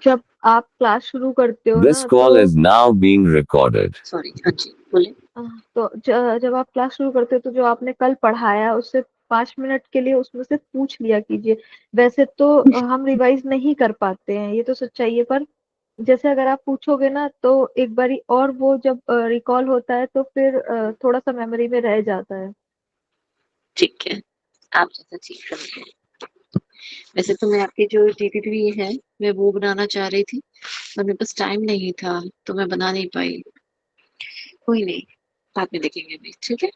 जब आप क्लास शुरू करते हो This ना तो call is now being recorded. Sorry, हाँ जी, बोलिए। तो जब आप क्लास शुरू करते हो तो जो आपने कल पढ़ाया उससे 5 मिनट के लिए उसमें से पूछ लिया कीजिए। वैसे तो हम रिवाइज नहीं कर पाते हैं, ये तो सच्चाई है, पर जैसे अगर आप पूछोगे ना तो एक बारी और वो जब रिकॉल होता है तो फिर थोड़ा सा मेमोरी में रह जाता है। ठीक है, आप जैसा ठीक करेंगे। वैसे तो मैं आपकी जो जीडीपी है, मैं वो बनाना चाह रही थी, पर मेरे पास टाइम नहीं था, तो मैं बना नहीं पाई। कोई नहीं, बाद में देखेंगे अभी, ठीक है?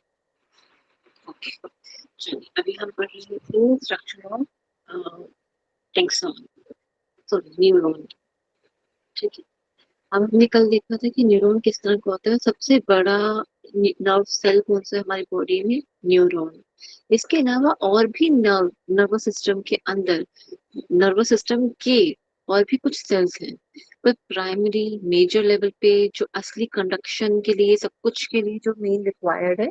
ओके, चलिए अभी हम पढ़ रहे थे structure of tax on, sorry neuron, ठीक है? अब हमने कल देखा था कि न्यूरॉन किस तरह का होता है। सबसे बड़ा नर्व सेल कौन सा है हमारी बॉडी में? न्यूरॉन। इसके अलावा और भी नर्वस सिस्टम के अंदर, नर्वस सिस्टम के और भी कुछ सेल्स हैं, पर प्राइमरी मेजर लेवल पे जो असली कंडक्शन के लिए, सब कुछ के लिए जो मेन रिक्वायर्ड है,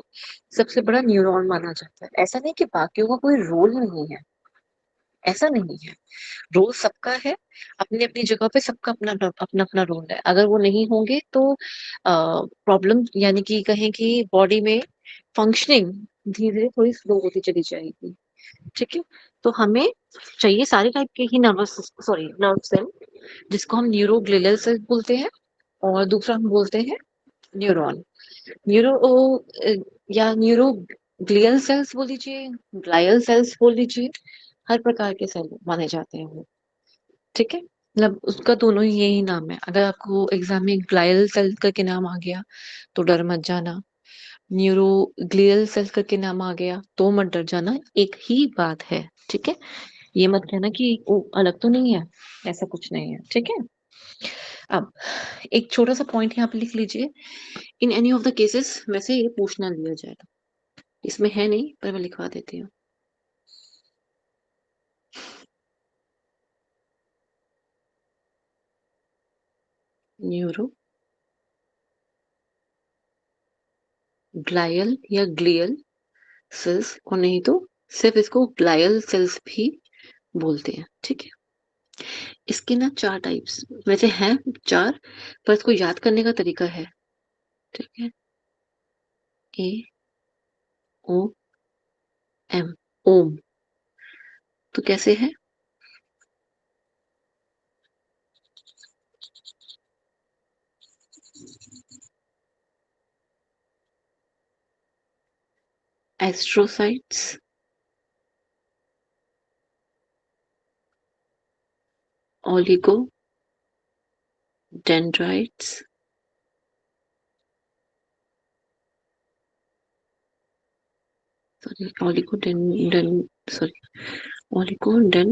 सबसे बड़ा न्यूरॉन माना जाता है। ऐसा नहीं कि बाकियों का कोई रोल नहीं है, ऐसा नहीं है, रोल सबका है, अपनी अपनी जगह पे सबका अपना अपना अपना रोल है। अगर वो नहीं होंगे तो प्रॉब्लम, यानी कि कहें कि बॉडी में फंक्शनिंग धीरे धीरे थोड़ी स्लो होती चली जाएगी, ठीक है? तो हमें चाहिए सारे टाइप के ही नर्वस, सॉरी नर्व सेल, जिसको हम न्यूरोग्लियल सेल बोलते हैं, और दूसरा हम बोलते हैं न्यूरॉन। न्यूरो या न्यूरोग्लियल सेल्स बोल लीजिए, ग्लायल सेल्स बोल लीजिए, हर प्रकार के सेल माने जाते हैं वो, ठीक है? मतलब उसका दोनों ही यही नाम है। अगर आपको एग्जाम में ग्लायल सेल करके नाम आ गया तो डर मत जाना, न्यूरोग्लियल सेल करके नाम आ गया तो मत डर जाना, एक ही बात है, ठीक है? ये मत कहना कि वो अलग तो नहीं है, ऐसा कुछ नहीं है, ठीक है? अब एक छोटा सा पॉइंट यहाँ पे लिख लीजिए, in any of the cases में से ये पूछना लिया जाएगा। इसमें है नहीं, पर मैं लिखवा देती हूँ। न्यूरो ग्लायल या ग्लियल सेल्स, और नहीं तो सिर्फ इसको ग्लायल सेल्स भी बोलते हैं, ठीक है? इसके ना चार टाइप्स वैसे हैं, चार, पर इसको याद करने का तरीका है, ठीक है? ए ओ एम, ओम। तो कैसे है? Astrocytes, oligo dendrites, sorry oligo sorry oligo dendrocyte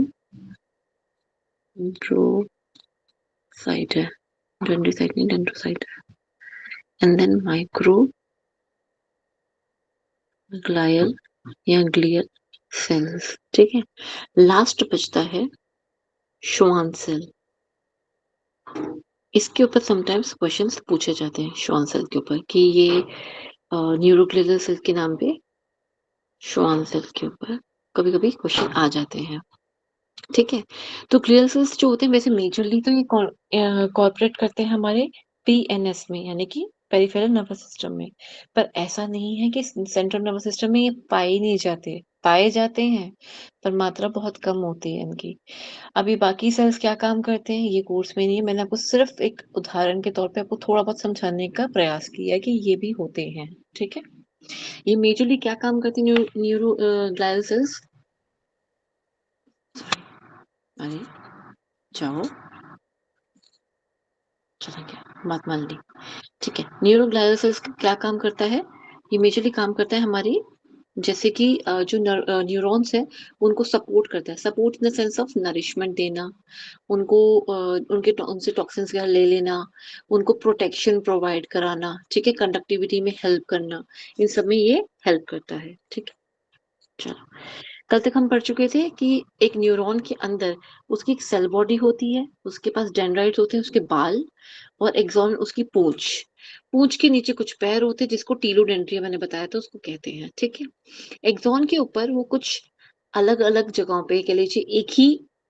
है, डेंड्रोसाइट नहीं, डेंड्रोसाइट है। एंड देन माइक्रो ग्लायल या ग्लियल सेल्स, ठीक है? लास्ट बचता है श्वान सेल। इसके ऊपर समटाइम्स क्वेश्चंस पूछे जाते हैं श्वान सेल के ऊपर, कि ये न्यूरोग्लियल सेल के नाम पे श्वान सेल के ऊपर कभी कभी क्वेश्चन आ जाते हैं, ठीक है? तो ग्लियल सेल्स जो होते हैं वैसे मेजरली तो ये कॉर्पोरेट करते हैं हमारे पीएनएस में, यानी कि पेरिफेरल नर्वस सिस्टम में। पर ऐसा नहीं है कि सेंट्रल नर्वस सिस्टम में ये पाए ही नहीं जाते, पाए जाते हैं, पर मात्रा बहुत कम होती है इनकी। अभी बाकी सेल्स क्या काम करते हैं ये कोर्स में नहीं है, मैंने आपको सिर्फ एक उदाहरण के तौर पे आपको थोड़ा बहुत समझाने का प्रयास किया है कि ये भी होते हैं, ठीक है? ये मेजरली क्या काम करते हैं न्यूरो ग्लायल सेल्स? अरे जाओ, चला गया, बात मान ली, ठीक है? न्यूरोग्लायल सेल्स क्या काम करता है? ये मेजरली काम करता है हमारी, जैसे कि जो न्यूरॉन्स है उनको सपोर्ट करता है, support in the sense of nourishment देना, उनको उनसे टॉक्सिन्स वगैरह ले लेना, उनको प्रोटेक्शन प्रोवाइड कराना, ठीक है? कंडक्टिविटी में हेल्प करना, इन सब में ये हेल्प करता है, ठीक है? चलो, कल तक हम पढ़ चुके थे कि एक न्यूरॉन के अंदर उसकी एक सेल बॉडी होती है, उसके पास डेंड्राइट्स होते हैं, उसके बाल, और एक्सॉन उसकी पूंछ, पूंछ के नीचे कुछ पैर होते हैं जिसको टीलोडेंड्रिया मैंने बताया था उसको कहते हैं, ठीक है? एक्सॉन के ऊपर वो कुछ अलग अलग जगहों पे, कह लीजिए एक ही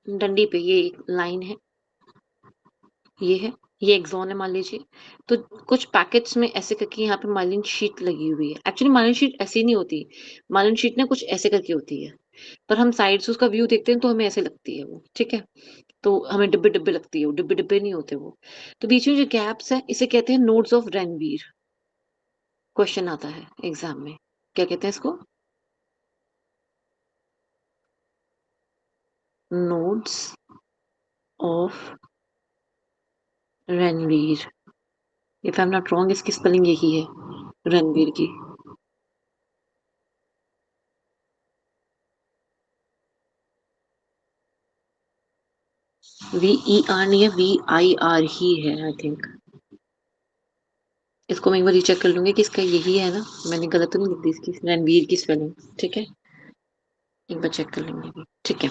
डंडी पे ये एक लाइन है, ये है, ये एक्सॉन है मान लीजिए। तो कुछ पैकेट्स में ऐसे करके यहाँ पे माइलिन शीट लगी हुई है। एक्चुअली माइलिन शीट ऐसी नहीं होती, माइलिन शीट ना कुछ ऐसे करके होती है, पर हम साइड से उसका व्यू देखते हैं तो हमें ऐसे लगती है वो, ठीक है? तो हमें डिब्बे-डिब्बे लगती है वो, डिब्बे-डिब्बे नहीं होते वो। तो बीच में जो गैप्स हैं, इसे कहते हैं नोड्स ऑफ रणवीर। क्वेश्चन आता है एग्ज़ाम में, क्या कहते हैं इसको? Nodes of Ranveer. If I am not wrong इसकी स्पेलिंग यही है, रणवीर की। VER नहीं है, VIR ही है आई थिंक। इसको मैं एक बार रीचेक कर लूँगी कि इसका यही है ना, मैंने गलत तो नहीं लिख दी इसकी रणवीर की स्पेलिंग, ठीक है? एक बार चेक कर लेंगे अभी, ठीक है।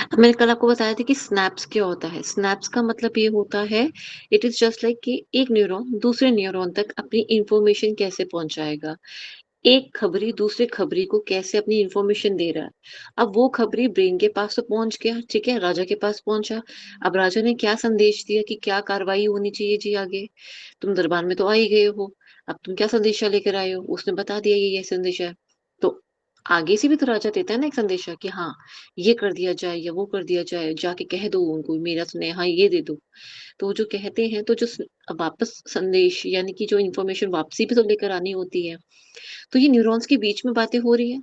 अब मैंने कल आपको बताया था कि स्नैप्स क्या होता है। स्नैप्स का मतलब ये होता है, इट इज़ जस्ट लाइक कि एक न्यूरॉन दूसरे न्यूरॉन तक अपनी इन्फॉर्मेशन कैसे पहुँचाएगा। एक खबरी दूसरे खबरी को कैसे अपनी इन्फॉर्मेशन दे रहा है। अब वो खबरी ब्रेन के पास तो पहुँच गया, ठीक है? राजा के पास पहुँचा। अब राजा ने क्या संदेश दिया कि क्या कार्रवाई होनी चाहिए जी आगे? तुम दरबार में तो आ ही गए हो, अब तुम क्या संदेशा लेकर आए हो? उसने बता दिया ये संदेशा है। तो आगे से भी तो राजा देता है ना एक संदेशा कि हाँ, ये कर दिया जाए या वो कर दिया जाए, जाके कह दो उनको मेरा स्नेहा ये दे दो। तो वो जो कहते हैं तो जो वापस संदेश यानी कि जो इन्फॉर्मेशन वापसी भी तो लेकर आनी होती है। तो ये न्यूरॉन्स के बीच में बातें हो रही हैं,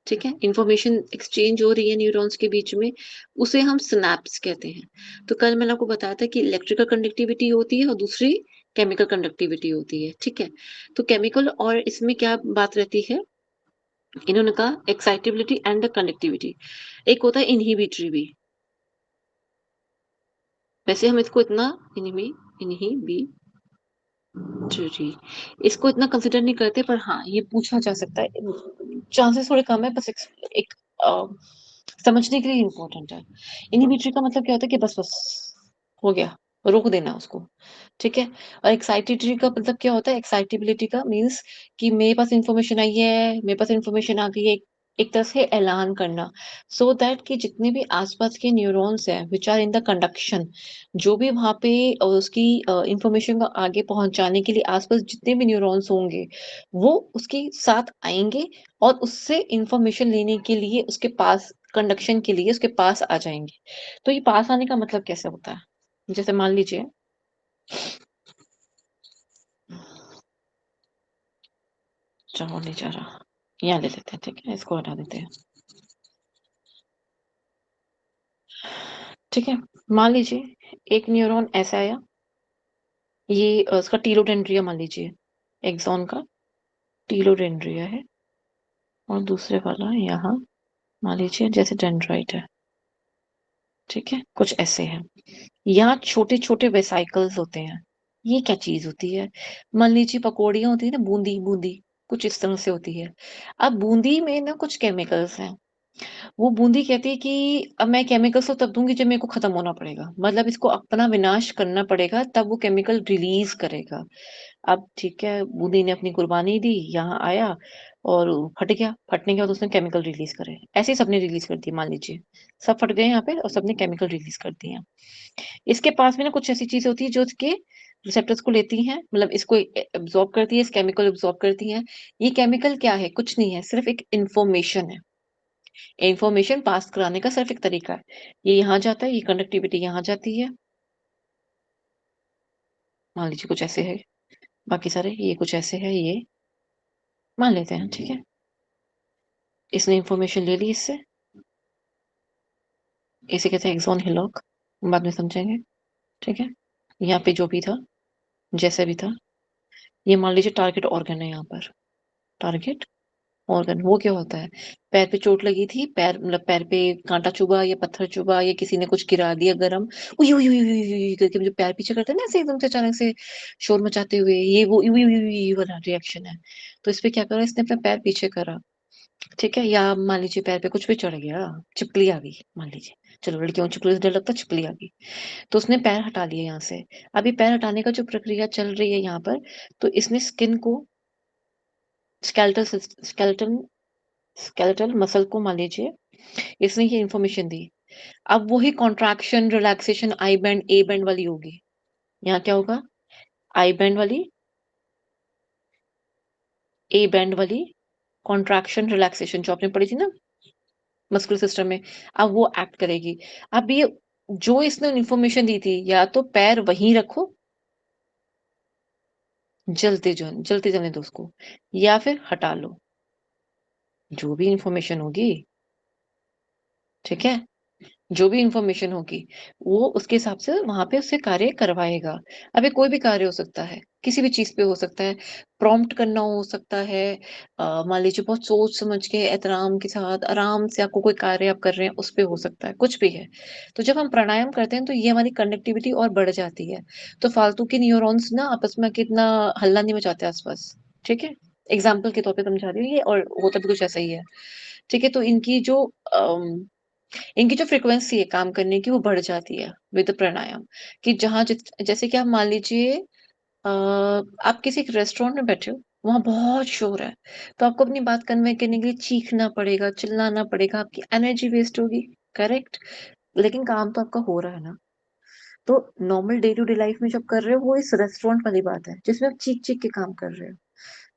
ठीक है? इन्फॉर्मेशन एक्सचेंज हो रही है न्यूरॉन्स के बीच में, उसे हम सिनैप्स कहते हैं। तो कल मैंने आपको बताया था कि इलेक्ट्रिकल कंडक्टिविटी होती है और दूसरी केमिकल कंडक्टिविटी होती है, ठीक है? तो केमिकल और इसमें क्या बात रहती है? इन्होंने कहा एक्साइटेबिलिटी एंड द कंडक्टिविटी। एक होता है इनहिबिटरी भी। वैसे हम इसको इतना इनहिबिटरी इसको इतना कंसिडर नहीं करते, पर हाँ, ये पूछा जा सकता है। चांसेस थोड़े कम है, बस एक अ, समझने के लिए इम्पोर्टेंट है। इनहिबिटरी का मतलब क्या होता है कि बस हो गया, रोक देना उसको, ठीक है? और एक्साइटेटरी का मतलब क्या होता है? एक्साइटेबिलिटी का मीन्स कि मेरे पास इन्फॉर्मेशन आई है, मेरे पास इन्फॉर्मेशन आ गई है, एक तरह से ऐलान करना, सो दैट कि जितने भी आस-पास के न्यूरॉन्स हैं, which are in the conduction, जो भी वहाँ पे उसकी इन्फॉर्मेशन को आगे पहुँचाने के लिए आस-पास जितने भी न्यूरॉन्स होंगे, वो उसके साथ आएँगे और उससे इन्फॉर्मेशन लेने के लिए उसके पास कंडक्शन के लिए उसके पास आ जाएँगे। तो ये पास आने का मतलब कैसे होता है? जैसे मान लीजिए अच्छा हो नहीं जा रहा, यहाँ ले लेते हैं, ठीक है? इसको हटा देते हैं, ठीक है? मान लीजिए एक न्यूरॉन ऐसा आया, ये उसका टीलोडेंड्रिया मान लीजिए, एक्सॉन का टीलोडेंड्रिया है और दूसरे वाला यहाँ मान लीजिए जैसे डेंड्राइट है, ठीक है? कुछ ऐसे है। यहाँ छोटे-छोटे वेसिकल्स होते हैं। ये क्या चीज़ होती है? मान लीजिए पकौड़ियाँ होती है ना बूंदी, बूंदी, कुछ इस तरह से होती है। अब बूंदी में ना कुछ केमिकल्स हैं। वो बूंदी कहती है कि अब मैं केमिकल्स तो तब दूँगी जब मेरे को खत्म होना पड़ेगा। मतलब इसको अपना विनाश करना पड़ेगा तब वो केमिकल रिलीज़ करेगा। अब ठीक है, बूंदी ने अपनी कुर्बानी दी, यहाँ आया और फट गया। फटने के बाद उसने केमिकल रिलीज़ करे। ऐसे ही सबने रिलीज़ कर दिए मान लीजिए। सब फट गए यहाँ पे और सबने केमिकल रिलीज़ कर दिए। इसके पास में ना कुछ ऐसी चीज़ें होती हैं जो इसके रिसेप्टर्स को लेती हैं, मतलब इसको एब्ज़ॉर्ब करती है, इस केमिकल एब्ज़ॉर्ब करती हैं। ये केमिकल क्या है? कुछ नहीं है, सिर्फ़ एक इन्फॉर्मेशन है। इन्फॉर्मेशन पास कराने का सिर्फ़ एक तरीका है। ये यहाँ जाता है, ये कंडक्टिविटी यहाँ जाती है। मान लीजिए कुछ ऐसे है, बाकी सारे ये कुछ ऐसे है, ये मान लेते हैं, ठीक है? इसने इन्फॉर्मेशन ले ली इससे, इसे कहते हैं एक्सॉन हिलॉक, बाद में समझेंगे, ठीक है? यहाँ पे जो भी था, जैसा भी था, ये मान लीजिए टारगेट ऑर्गन है यहाँ पर, टारगेट ऑर्गन वो क्या होता है? पैर पे चोट लगी थी, पैर मतलब पैर पे काँटा चुभा या पत्थर चुभा या किसी ने कुछ गिरा दिया गरम, उई, उई, उई, उई, उई, उई करके जो पैर पीछे करते हैं ना ऐसे एकदम से अचानक से शोर मचाते हुए, ये वो उई, उई, उई, उई वाला रिएक्शन है। तो इस पे क्या करा इसने अपना पैर पीछे करा, ठीक है? या मान लीजिए पैर पे कुछ भी चढ़ गया, चिपकली आ गई मान लीजिए, चलो लड़कियों को चिपकली से डर लगता है, चिपकली आ गई। तो उसने पैर हटा लिया यहाँ से। अब ये पैर हटाने का जो प्रक्रिया चल रही है यहाँ पर, तो इसने स्किन को स्केलेटल स्केलेटन स्केलेटल मसल को मान लीजिए इसने ये इन्फॉर्मेशन दी। अब वही contraction, relaxation, I band, A band वाली होगी। यहाँ क्या होगा, आई बैंड वाली, ए बैंड वाली कॉन्ट्रैक्शन रिलैक्सेशन जो आपने पढ़ी थी ना मस्कुलर सिस्टम में, अब वो एक्ट करेगी। अब ये जो इसने इन्फॉर्मेशन दी थी, या तो पैर वहीं रखो, जलते जलने दो उसको, या फिर हटा लो, जो भी इन्फॉर्मेशन होगी, ठीक है? जो भी इन्फॉर्मेशन होगी, वो उसके हिसाब से वहाँ पे उससे कार्य करवाएगा। अब ये कोई भी कार्य हो सकता है, किसी भी चीज़ पे हो सकता है, प्रॉम्प्ट करना हो सकता है, मान लीजिए बहुत सोच समझ के एहतराम के साथ आराम से आपको कोई कार्य आप कर रहे हैं, उस पे हो सकता है, कुछ भी है। तो जब हम प्राणायाम करते हैं, तो ये हमारी कनेक्टिविटी और बढ़ जाती है। तो फालतू के न्यूरॉन्स ना आपस में कितना हल्ला नहीं मचाते आस-पास, ठीक है? एग्ज़ाम्पल के तौर पे समझा रही हूँ ये, और होता भी कुछ ऐसा ही है, ठीक है? तो इनकी जो फ्रीक्वेंसी है काम करने की, वो बढ़ जाती है विद प्राणायाम। कि जहाँ जैसे कि आप मान लीजिए, आप किसी एक रेस्टोरेंट में बैठे हो, वहाँ बहुत शोर है, तो आपको अपनी बात कन्वे करने के लिए चीखना पड़ेगा, चिल्लाना पड़ेगा, आपकी एनर्जी वेस्ट होगी, करेक्ट? लेकिन काम तो आपका हो रहा है ना। तो normal day to day life में जब कर रहे हो, वो इस रेस्टोरेंट वाली बात है, जिसमें आप चीख-चीख के काम कर रहे हो।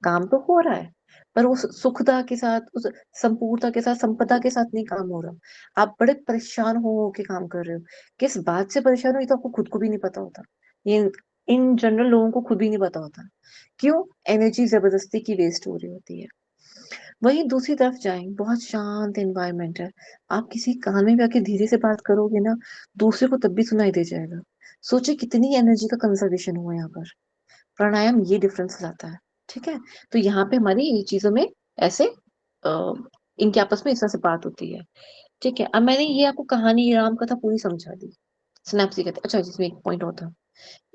काम तो हो रहा है, पर उस सुखदा के साथ, उस संपूर्णता के साथ, संपदा के साथ नहीं काम हो रहा। आप बड़े परेशान हो के काम कर रहे हो। किस बात से परेशान हो, ये तो आपको खुद को भी नहीं पता होता। ये इन जनरल लोगों को खुद भी नहीं पता होता। क्यों? एनर्जी ज़बरदस्ती की वेस्ट हो रही होती है। वहीं दूसरी तरफ जाएँ, बहुत शांत एनवायरनमेंट है। आप किसी कान में भी आके धीरे से बात करोगे ना, दूसरे को तब भी सुनाई दे जाएगा। सोचिए कितनी एनर्जी का कंज़र्वेशन हुआ यहाँ पर। प्राणायाम ये डिफरेंस लाता है, ठीक है? तो यहाँ पे हमारी ये चीज़ों में ऐसे अ, इनके आपस में इस तरह से बात होती है, ठीक है? अब मैंने ये आपको कहानी राम कथा पूरी समझा दी। सिनैप्स कहते हैं, अच्छा जिसमें एक पॉइंट और था,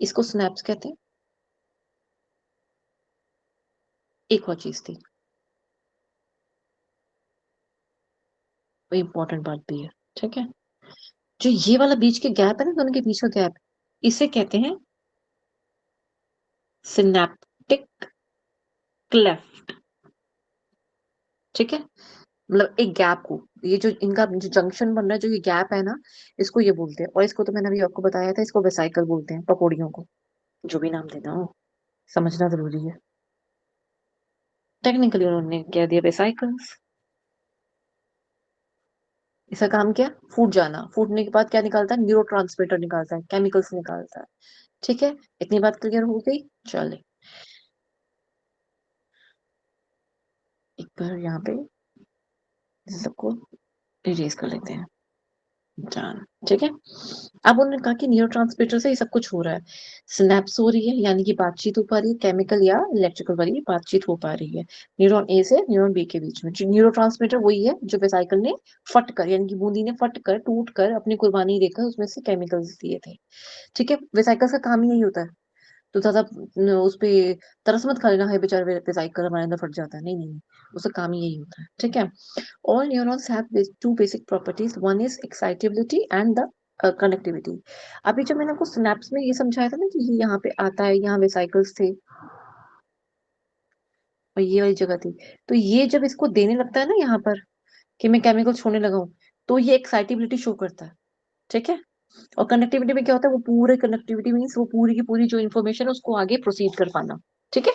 इसको सिनैप्स कहते हैं। एक और चीज़ थी, वो इम्पोर्टेंट बात भी है, ठीक है? जो ये वाला बीच के गैप है ना, दोनों के बीच का गैप, इसे कहते हैं सिनैप्टिक क्लेफ्ट, ठीक है? मतलब एक गैप को, ये जो इनका जो जंक्शन बन रहा है, जो ये गैप है ना, इसको ये बोलते हैं। और इसको तो मैंने अभी आपको बताया था, इसको वेसाइकल बोलते हैं, पकौड़ियों को, जो भी नाम देना हो, समझना जरूरी है। टेक्निकली उन्होंने कह दिया वेसाइकल्स। इसका काम क्या? फूट जाना, फूटने के बाद क्या निकालता है? न्यूरो ट्रांसमीटर निकालता है, केमिकल्स निकालता है, ठीक है? इतनी बात क्लियर हो गई। चले एक बार यहाँ पे सबको इरेज कर लेते हैं, जान, ठीक है? अब उन्होंने कहा कि न्यूरोट्रांसमीटर से ये सब कुछ हो रहा है, सिनैप्स हो रही है, यानी कि बातचीत हो पा रही है, केमिकल या इलेक्ट्रिकल वाली बातचीत हो पा रही है न्यूरॉन ए से न्यूरॉन बी के बीच में। जो न्यूरोट्रांसमीटर वही है जो वेसाइकल ने फट कर, यानी कि बूंदी ने फट कर, टूट कर, अपनी कुर्बानी देकर उसमें से केमिकल्स दिए थे, ठीक है? वेसाइकल का काम ही यही होता है। तो ज़्यादा उस पे तरस मत खा लेना, हाय बेचारा वेसाइकल हमारे अंदर फट जाता है, नहीं नहीं नहीं, उसका काम ही यही होता है, ठीक है? All neurons have two basic properties. One is excitability and the connectivity. अभी जब मैंने आपको सिनैप्स में ये समझाया था ना कि ये यहाँ पे आता है, यहाँ वेसाइकल्स थे और ये वाली जगह थी, तो ये जब इसको देने लगता है ना यहाँ पर कि मैं केमिकल छोड़ने लगा हूँ, तो ये एक्साइटेबिलिटी शो करता है, ठीक है? और कनेक्टिविटी में क्या होता है, वो पूरे कनेक्टिविटी मीन्स वो पूरी की पूरी जो इन्फॉर्मेशन है उसको आगे प्रोसीड कर पाना, ठीक है?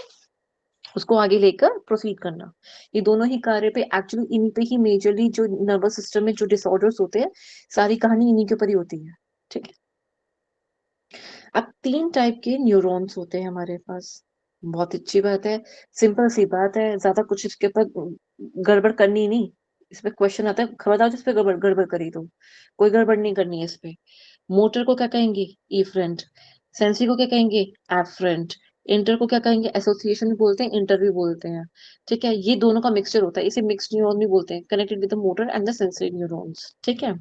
उसको आगे लेकर प्रोसीड करना। ये दोनों ही कार्य पे एक्चुअली इन पे ही मेजरली जो नर्वस सिस्टम में जो डिसऑर्डर्स होते हैं, सारी कहानी इन्हीं के ऊपर ही होती है, ठीक है? अब 3 टाइप के न्यूरॉन्स होते हैं हमारे पास। बहुत अच्छी बात है, सिंपल सी बात है, ज़्यादा कुछ इसके ऊपर गड़बड़ करनी नहीं। इसमें क्वेश्चन आता है, खबरदार जिस पे गड़बड़ गड़बड़ करी तो। कोई गड़बड़ नहीं करनी है इस पे। मोटर को क्या कहेंगे? इफरेंट। सेंसरी को क्या कहेंगे? एफरेंट। इंटर को क्या कहेंगे? एसोसिएशन भी बोलते हैं, इंटर भी बोलते हैं। ठीक है? ये दोनों का मिक्सचर होता है, इसे मिक्स्ड न्यूरॉन भी बोलते हैं, connected with the motor and the sensory neurons. ठीक है?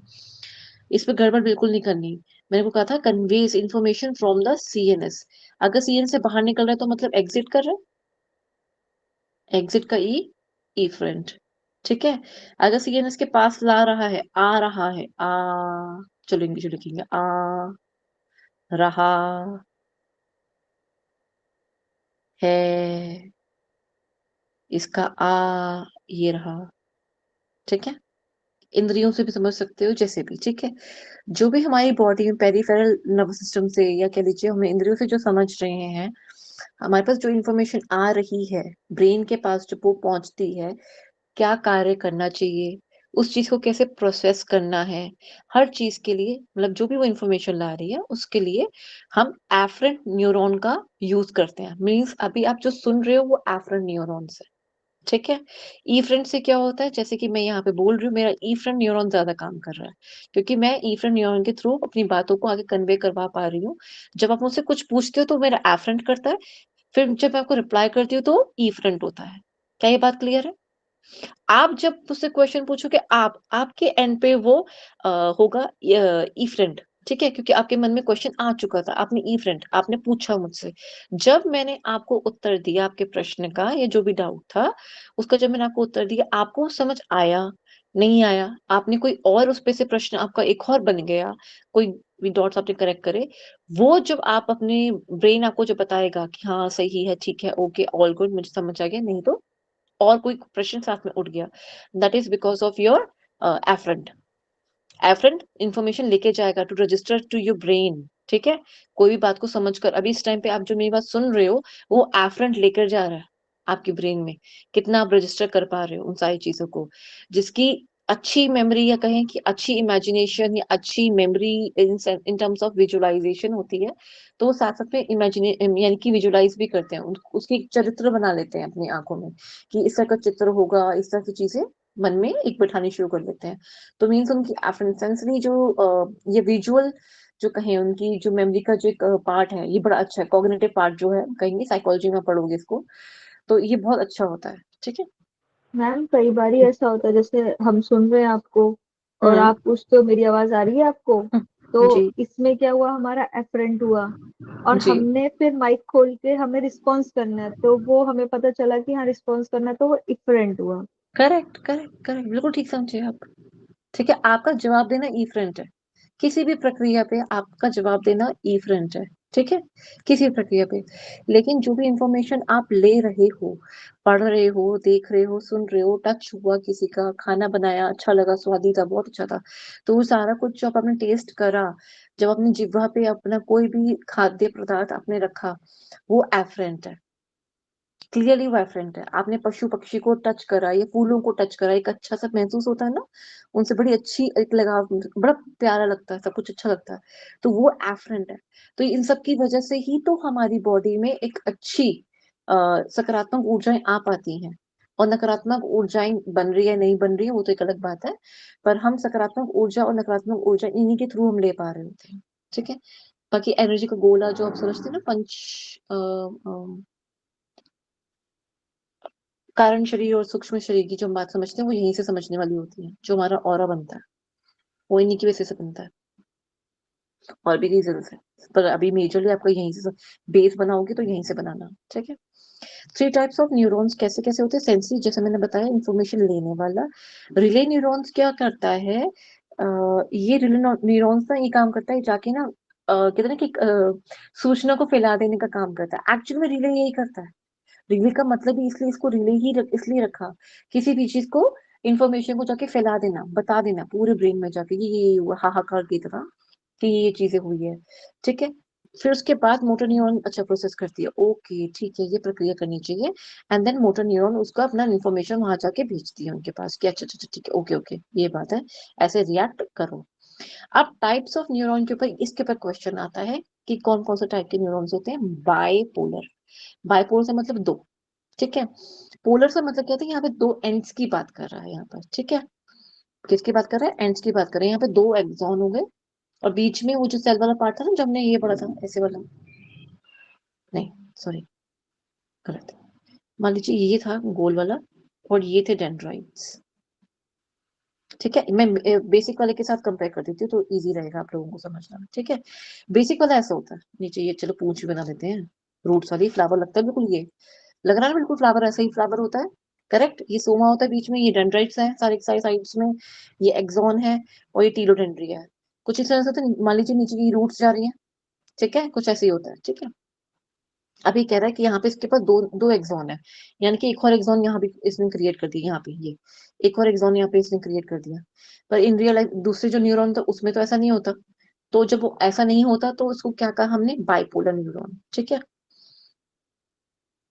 इस पे गड़बड़ बिल्कुल नहीं करनी। मैंने को कहा था conveys information from the CNS. अगर सीएनएस से बाहर निकल रहा है तो मतलब एग्जिट कर रहा है, एग्जिट का ई, इफरेंट। ठीक है? अगर सीएनएस के पास ला रहा है, आ रहा है, चलो इंग्लिश में लिखेंगे, रहा है, इसका ये रहा, ठीक है? इंद्रियों से भी समझ सकते हो, जैसे भी, ठीक है। जो भी हमारी बॉडी में पेरिफेरल नर्वस सिस्टम से, या कह लीजिए हम इंद्रियों से जो समझ रहे हैं, हमारे पास जो इंफॉर्मेशन आ रही है ब्रेन के पास, जब वो पहुंचती है, क्या कार्य करना चाहिए, उस चीज को कैसे प्रोसेस करना है, हर चीज के लिए, मतलब जो भी वो इंफॉर्मेशन ला रही है उसके लिए हम एफरेंट न्यूरॉन का यूज करते हैं। मीन्स अभी आप जो सुन रहे हो वो एफरेंट न्यूरॉन है, ठीक है। ई फ्रंट से क्या होता है, जैसे कि मैं यहाँ पे बोल रही हूँ, मेरा ई फ्रंट न्यूरॉन ज्यादा काम कर रहा है, क्योंकि मैं ई फ्रंट न्यूरॉन के थ्रू अपनी बातों को आगे कन्वे करवा पा रही हूँ। जब आप मुझसे कुछ पूछते हो तो मेरा एफरेंट करता है, फिर जब मैं आपको रिप्लाई करती हूँ तो ई फ्रंट होता है। क्या ये बात क्लियर है? आप जब मुझसे क्वेश्चन पूछोगे, आपके एंड पे वो होगा ई फ्रंट, ठीक है, क्योंकि आपके मन में क्वेश्चन आ चुका था, आपने ई फ्रंट आपने पूछा मुझसे। जब मैंने आपको उत्तर दिया आपके प्रश्न का, या जो भी डाउट था उसका, जब मैंने आपको उत्तर दिया, आपको समझ आया, नहीं आया, आपने कोई और उस पे से प्रश्न आपका एक और बन गया, कोई भी डॉट्स आपने करेक्ट करे, वो जब आप अपने ब्रेन आपको जब बताएगा कि हाँ सही है, ठीक है, ओके, ऑल गुड, मुझे समझ आ गया, नहीं तो और कोई प्रश्न साथ में उठ गया, that is because of your afferent. Afferent information लेके जाएगा to register to your brain, ठीक है। कोई भी बात को समझकर, अभी इस टाइम पे आप जो मेरी बात सुन रहे हो, वो एफरेंट लेकर जा रहा है आपके ब्रेन में, कितना आप रजिस्टर कर पा रहे हो उन सारी चीजों को, जिसकी अच्छी मेमोरी, या कहें कि अच्छी इमेजिनेशन, या अच्छी memory in terms of visualization होती है, तो वो साथ साथ में इमेजिने यानी कि विजुअलाइज भी करते हैं, उसकी एक चरित्र बना लेते हैं अपनी आंखों में, कि इस तरह का चित्र होगा, इस तरह की चीजें मन में एक बैठानी शुरू कर लेते हैं। तो मीन्स उनकी सेंसरी जो ये विजुअल जो कहें, उनकी जो मेमोरी का जो एक पार्ट है, ये बड़ा अच्छा है, कॉग्निटिव पार्ट जो है, कहेंगे साइकोलॉजी में पढ़ोगे इसको, तो ये बहुत अच्छा होता है, ठीक है। मैम कई बार ऐसा होता है, जैसे हम सुन रहे हैं आपको और हम्म। आप पूछते हो मेरी आवाज आ रही है आपको, तो जी। इसमें क्या हुआ, हमारा एफरेंट हुआ और जी। हमने फिर माइक खोल के हमें रिस्पॉन्स करना है, तो वो हमें पता चला कि हाँ रिस्पॉन्स करना है, तो वो इफरेंट हुआ। करेक्ट, करेक्ट, करेक्ट, बिल्कुल ठीक समझे आप। ठीक है, आपका जवाब देना इफरेंट है, किसी भी प्रक्रिया पे आपका जवाब देना इफरेंट है, ठीक है, किसी भी प्रक्रिया पे। लेकिन जो भी इंफॉर्मेशन आप ले रहे हो, पढ़ रहे हो, देख रहे हो, सुन रहे हो, टच हुआ, किसी का खाना बनाया, अच्छा लगा, स्वादी था, बहुत अच्छा था, तो वो सारा कुछ जो आपने टेस्ट करा, जब अपनी जिह्वा पे अपना कोई भी खाद्य पदार्थ आपने रखा, वो एफरेंट है, क्लियरली रेफरेंट है। आपने पशु पक्षी को टच करा या फूलों को टच करा, एक अच्छा सा महसूस होता है ना, उनसे बड़ी अच्छी एक लगाव, बड़ा प्यारा लगता है, सब कुछ अच्छा लगता है, तो वो एफरेंट है। तो इन सब की वजह से ही तो हमारी बॉडी में एक अच्छी सकारात्मक ऊर्जाएं आ पाती हैं, और नकारात्मक ऊर्जाएं बन रही है नहीं बन रही है वो तो एक अलग बात है, पर हम सकारात्मक ऊर्जा और नकारात्मक ऊर्जा इन्हीं के थ्रू हम ले पा रहे होते हैं, ठीक है। बाकी एनर्जी का गोला जो आप समझते हैं ना, कारण शरीर और सूक्ष्म शरीर की जो हम बात समझते हैं, वो यहीं से समझने वाली होती है, जो हमारा ऑरा बनता है वो इन्हीं की वजह से बनता है, और भी रीजंस है, पर अभी मेजरली आपको यहीं से बेस बनाओगे तो यहीं से बनाना, ठीक है। थ्री टाइप्स ऑफ न्यूरॉन्स कैसे कैसे होते हैं, सेंसरी, जैसे मैंने बताया, इंफॉर्मेशन लेने वाला। रिले न्यूरॉन्स क्या करता है, ये रिले न्यूरॉन्स ना ये काम करता है, जाके ना कहते हैं ना कि सूचना को फैला देने का काम करता है, एक्चुअली में रिले यही करता है। रिले का मतलब ही इसलिए इसको रिले ही इसलिए रखा, किसी भी चीज को, इंफॉर्मेशन को जाके फैला देना, बता देना पूरे ब्रेन में जाके, ये हुआ, हाहाकार की तरह कि ये चीजें हुई है, ठीक है। फिर उसके बाद मोटर न्यूरॉन अच्छा प्रोसेस करती है, ओके ठीक है, ये प्रक्रिया करनी चाहिए, एंड देन मोटर न्यूरॉन उसका अपना इंफॉर्मेशन वहां जाके भेजती है उनके पास कि अच्छा अच्छा अच्छा, ठीक है, ओके ओके, ये बात है, ऐसे रिएक्ट करो। अब टाइप्स ऑफ न्यूरॉन के ऊपर इसके ऊपर क्वेश्चन आता है कि कौन कौन से टाइप के न्यूरॉन्स होते हैं। बाइपोलर, बाइपोलर से मतलब दो, ठीक है। पोलर से मतलब क्या था, यहाँ पे दो एंड्स की बात कर रहा है यहाँ पर, ठीक है। किसकी बात कर रहा है, एंड्स की बात कर रहे हैं, यहाँ पे दो एक्सॉन हो गए, और बीच में वो जो सेल वाला पार्ट था ना, जब हमने ये पढ़ा था ऐसे वाला, नहीं सॉरी, गलत, मान लीजिए ये था गोल वाला, और ये थे डेंड्राइट्स, ठीक है। मैं बेसिक वाले के साथ कंपेयर कर देती हूँ तो इजी रहेगा आप लोगों को समझना, ठीक है। बेसिक वाला ऐसा होता है, नीचे ये चलो पूंछ भी बना देते हैं, रूट्स वाली फ्लावर लगता है बिल्कुल, ये लग रहा है ना बिल्कुल फ्लावर, ऐसा ही फ्लावर होता है, करेक्ट। ये सोमा होता है बीच में, ये डेंड्राइट्स है सारे सारे साइड्स में, ये एक्सॉन है, और ये टीलोडेंड्रिया है। कुछ इस तरह से होता है, मान लीजिए नीचे की रूट्स जा रही हैं, ठीक है, कुछ ऐसे ही होता है, ठीक है। अभी कह रहा है कि यहाँ पे इसके पास दो दो एक्सॉन है, यानी कि एक और एक्सॉन यहाँ भी इसने क्रिएट कर दिया, यहाँ पे ये एक और एक्सॉन यहाँ पे इसने क्रिएट कर दिया। पर इन रियल लाइफ दूसरे जो न्यूरॉन था उसमें तो ऐसा नहीं होता। तो जब वो ऐसा नहीं होता तो उसको क्या कहा हमने, बाइपोलर न्यूरॉन। ठीक है,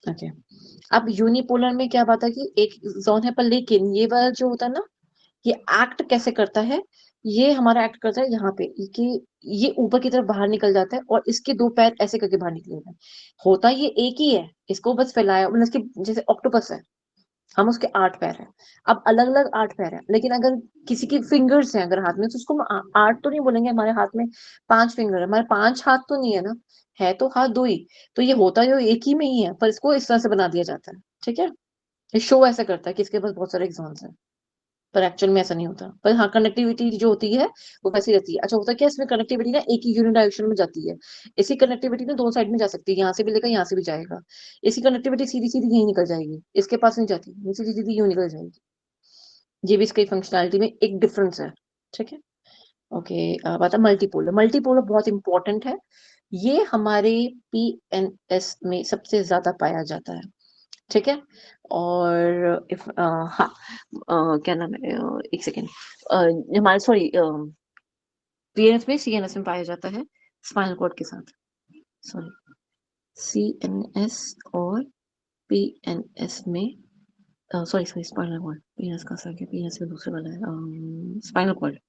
ओके। अब यूनिपोलर में क्या बात है कि एक जोन है, पर लेकिन ये वाला जो होता है ना, ये एक्ट कैसे करता है, ये हमारा एक्ट करता है यहाँ पे कि ये ऊपर की तरफ बाहर निकल जाता है और इसके दो पैर ऐसे करके बाहर निकलेगा। होता ये एक ही है, इसको बस फैलाया, मतलब इसके जैसे ऑक्टोपस है, हम उसके 8 पैर हैं। अब अलग अलग 8 पैर हैं, लेकिन अगर किसी की फिंगर्स हैं अगर हाथ में, तो उसको हम 8 तो नहीं बोलेंगे, हमारे हाथ में 5 फिंगर है, हमारे 5 हाथ तो नहीं है ना, है तो हाथ दो ही। तो ये होता जो एक ही में ही है, पर इसको इस तरह से बना दिया जाता है। ठीक है, ये शो ऐसा करता है कि इसके पास बहुत सारे एग्जाम्स हैं, पर एक्चुअल में ऐसा नहीं होता। पर हाँ, कनेक्टिविटी जो होती है वो वैसी रहती है। अच्छा, होता क्या है इसमें, कनेक्टिविटी ना एक ही यूनिट डायरेक्शन में जाती है। इसी कनेक्टिविटी ना दोनों साइड में जा सकती है, यहाँ से भी लेकर यहाँ से भी जाएगा। इसी कनेक्टिविटी सीधी सीधी यही निकल जाएगी, इसके पास नहीं जाती, ये सीधी सीधी यूं निकल जाएगी। ये भी इसकी फंक्शनैलिटी में एक डिफरेंस है। ठीक है, ओके। बात है मल्टीपोलर। मल्टीपोलर बहुत इंपॉर्टेंट है, ये हमारे पीएनएस में सबसे ज्यादा पाया जाता है। ठीक है, और इफ हाँ, क्या नाम है, एक सेकेंड, हमारे सॉरी, पीएनएस में सीएनएस में पाया जाता है स्पाइनल कॉर्ड के साथ। सॉरी, सीएनएस और पीएनएस में, sorry sorry, spinal cord, PNS का सर, पीएनएस में दूसरे वाला है स्पाइनल कॉर्ड।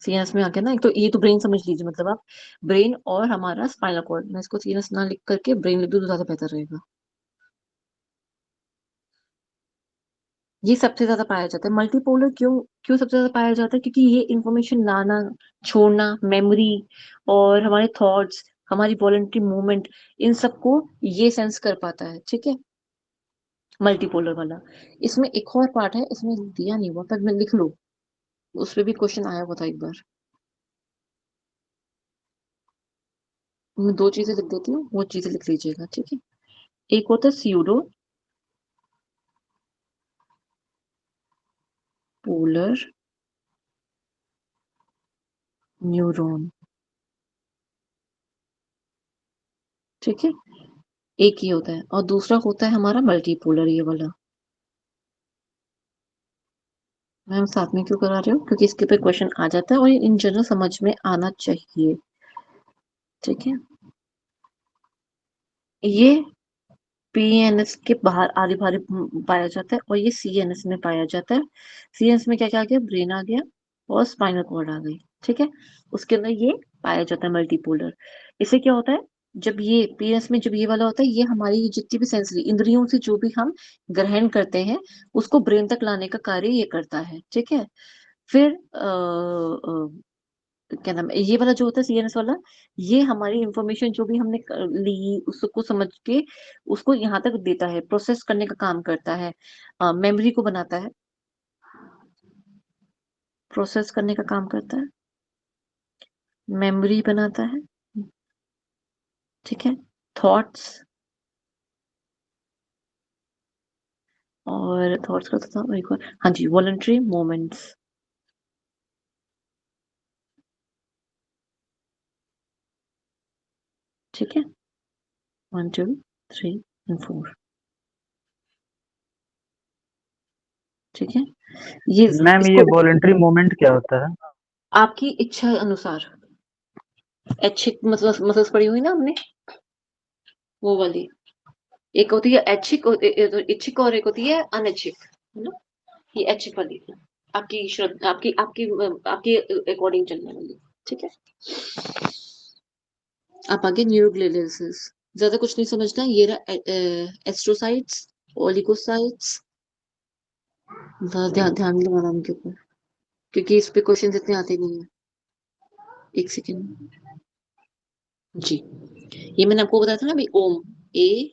सीएनएस में आ गया ना, एक तो ये तो ब्रेन समझ लीजिए, मतलब आप ब्रेन और हमारा स्पाइनल कॉर्ड, मैं इसको सीएनएस ना लिख करके ब्रेन लिख दूं तो ज्यादा बेहतर रहेगा। ये सबसे ज्यादा पाया जाता है। मल्टीपोलर क्यों क्यों सबसे ज्यादा पाया जाता है, क्योंकि ये इंफॉर्मेशन लाना, छोड़ना, मेमोरी और हमारे थॉट्स, हमारी वॉलंटरी मूवमेंट, इन सबको ये सेंस कर पाता है। ठीक है, मल्टीपोलर वाला। इसमें एक और पार्ट है, इसमें दिया नहीं हुआ पर मैं लिख लो, उस पर भी क्वेश्चन आया हुआ था एक बार। मैं 2 चीजें लिख देती हूँ, वो चीजें लिख लीजिएगा। ठीक है, एक होता है स्यूडो पोलर न्यूरॉन। ठीक है, एक ही होता है, और दूसरा होता है हमारा मल्टीपोलर, ये वाला। मैम साथ में क्यों करा रहे हो, क्योंकि इसके पे क्वेश्चन आ जाता है और इन जनरल समझ में आना चाहिए। ठीक है, ये पीएनएस के बाहर आधी भारी पाया जाता है और ये सीएनएस में पाया जाता है। सीएनएस में क्या क्या आ गया, ब्रेन आ गया और स्पाइनल कॉर्ड आ गई। ठीक है, उसके अंदर ये पाया जाता है मल्टीपोलर। इससे क्या होता है, जब ये पीएनएस में जब ये वाला होता है, ये हमारी जितनी भी सेंसरी इंद्रियों से जो भी हम ग्रहण करते हैं उसको ब्रेन तक लाने का कार्य ये करता है। ठीक है, फिर क्या नाम है, ये वाला जो होता है सीएनएस वाला, ये हमारी इंफॉर्मेशन जो भी हमने ली उसको समझ के उसको यहाँ तक देता है, प्रोसेस करने का काम करता है, मेमोरी को बनाता है, प्रोसेस करने का काम करता है, मेमोरी बनाता है। ठीक है, थॉट्स, और थॉट्स का तो था एक और, हाँ जी, वॉलंटरी मोमेंट्स। ठीक है, 1 2 3 and 4। ठीक है, ये मैम ये इसको वॉलंटरी मोमेंट क्या होता है? आपकी इच्छा अनुसार, ऐच्छिक मतलब मसल्स पड़ी हुई ना हमने, वो वाली। एक होती है ऐच्छिक, इच्छिक, और एक होती है अनैच्छिक, है ना। ये ऐच्छिक वाली है, आपकी श्रद्धा, आपकी आपकी आपके अकॉर्डिंग चलने वाली। ठीक है, आप आगे न्यूरोग्लियलिसिस, ज्यादा कुछ नहीं समझना। ये रहा एस्ट्रोसाइट्स, ओलिगोसाइट्स, ध्यान ध्यान लगाना उनके ऊपर, क्योंकि इस पे क्वेश्चन इतने आते नहीं है। एक सेकेंड जी, ये मैंने आपको बताया था ना अभी, ओम, ए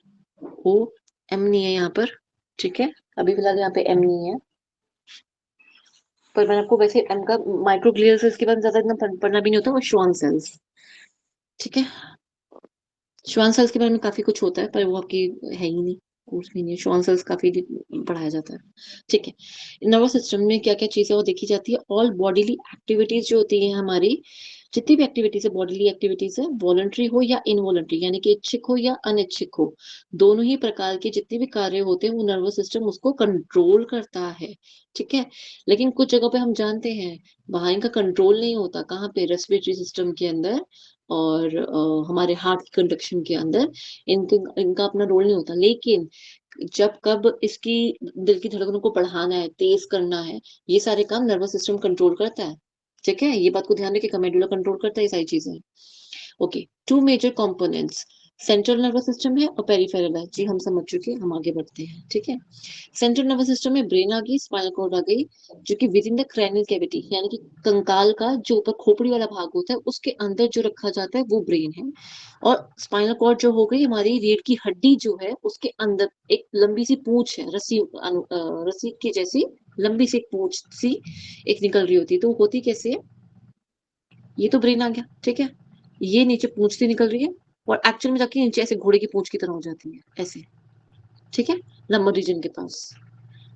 ओ एम नहीं है यहाँ पर। ठीक है, अभी फिलहाल यहाँ पे एम नहीं है, पर मैंने आपको वैसे एम का माइक्रोग्लियल सेल्स के बारे में ज्यादा इतना पढ़ना भी नहीं होता, वो श्वान सेल्स। ठीक है, श्वान सेल्स के बारे में काफी कुछ होता है, पर वो आपकी है ही नहीं, कोर्स में नहीं है। श्वान सेल्स काफी पढ़ाया जाता है। ठीक है, नर्वस सिस्टम में क्या क्या चीजें वो देखी जाती है, ऑल बॉडीली एक्टिविटीज जो होती है हमारी, जितनी भी एक्टिविटीज है, बॉडीली एक्टिविटीज है, वॉलंटरी हो या इनवॉलंटरी, यानी कि इच्छिक हो या अनिच्छिक हो, दोनों ही प्रकार के जितने भी कार्य होते हैं वो नर्वस सिस्टम उसको कंट्रोल करता है। ठीक है, लेकिन कुछ जगह पे हम जानते हैं वहां इनका कंट्रोल नहीं होता। कहाँ पे? रेस्पिरेटरी सिस्टम के अंदर और हमारे हार्ट की कंडक्शन के अंदर इनका अपना रोल नहीं होता। लेकिन जब कब इसकी दिल की धड़कनों को बढ़ाना है, तेज करना है, ये सारे काम नर्वस सिस्टम कंट्रोल करता है। ठीक है, ये बात को ध्यान रखिए, मेडुला कंट्रोल करता है ये सारी चीजें। Okay, two major components, central nervous system है और पेरिफेरल है। जी हम समझ चुके हैं, हम आगे बढ़ते हैं। ठीक है, सेंट्रल नर्वस सिस्टम में ब्रेन आ गई, स्पाइनल कॉर्ड आ गई, जो कि with in the cranial cavity, यानी कि कंकाल का जो ऊपर खोपड़ी वाला भाग होता है उसके अंदर जो रखा जाता है वो ब्रेन है। और स्पाइनल कॉर्ड जो हो गई हमारी रीढ़ की हड्डी जो है उसके अंदर एक लंबी सी पूंछ है, रस्सी की जैसी लंबी सी एक पूंछ सी एक निकल रही होती है। तो वो होती कैसे है? ये तो ब्रेन आ गया। ठीक है, ये नीचे पूंछ से निकल रही है और एक्चुअल में जाके नीचे ऐसे घोड़े की पूंछ की तरह हो जाती है ऐसे। ठीक है, लंबर रीजन के पास।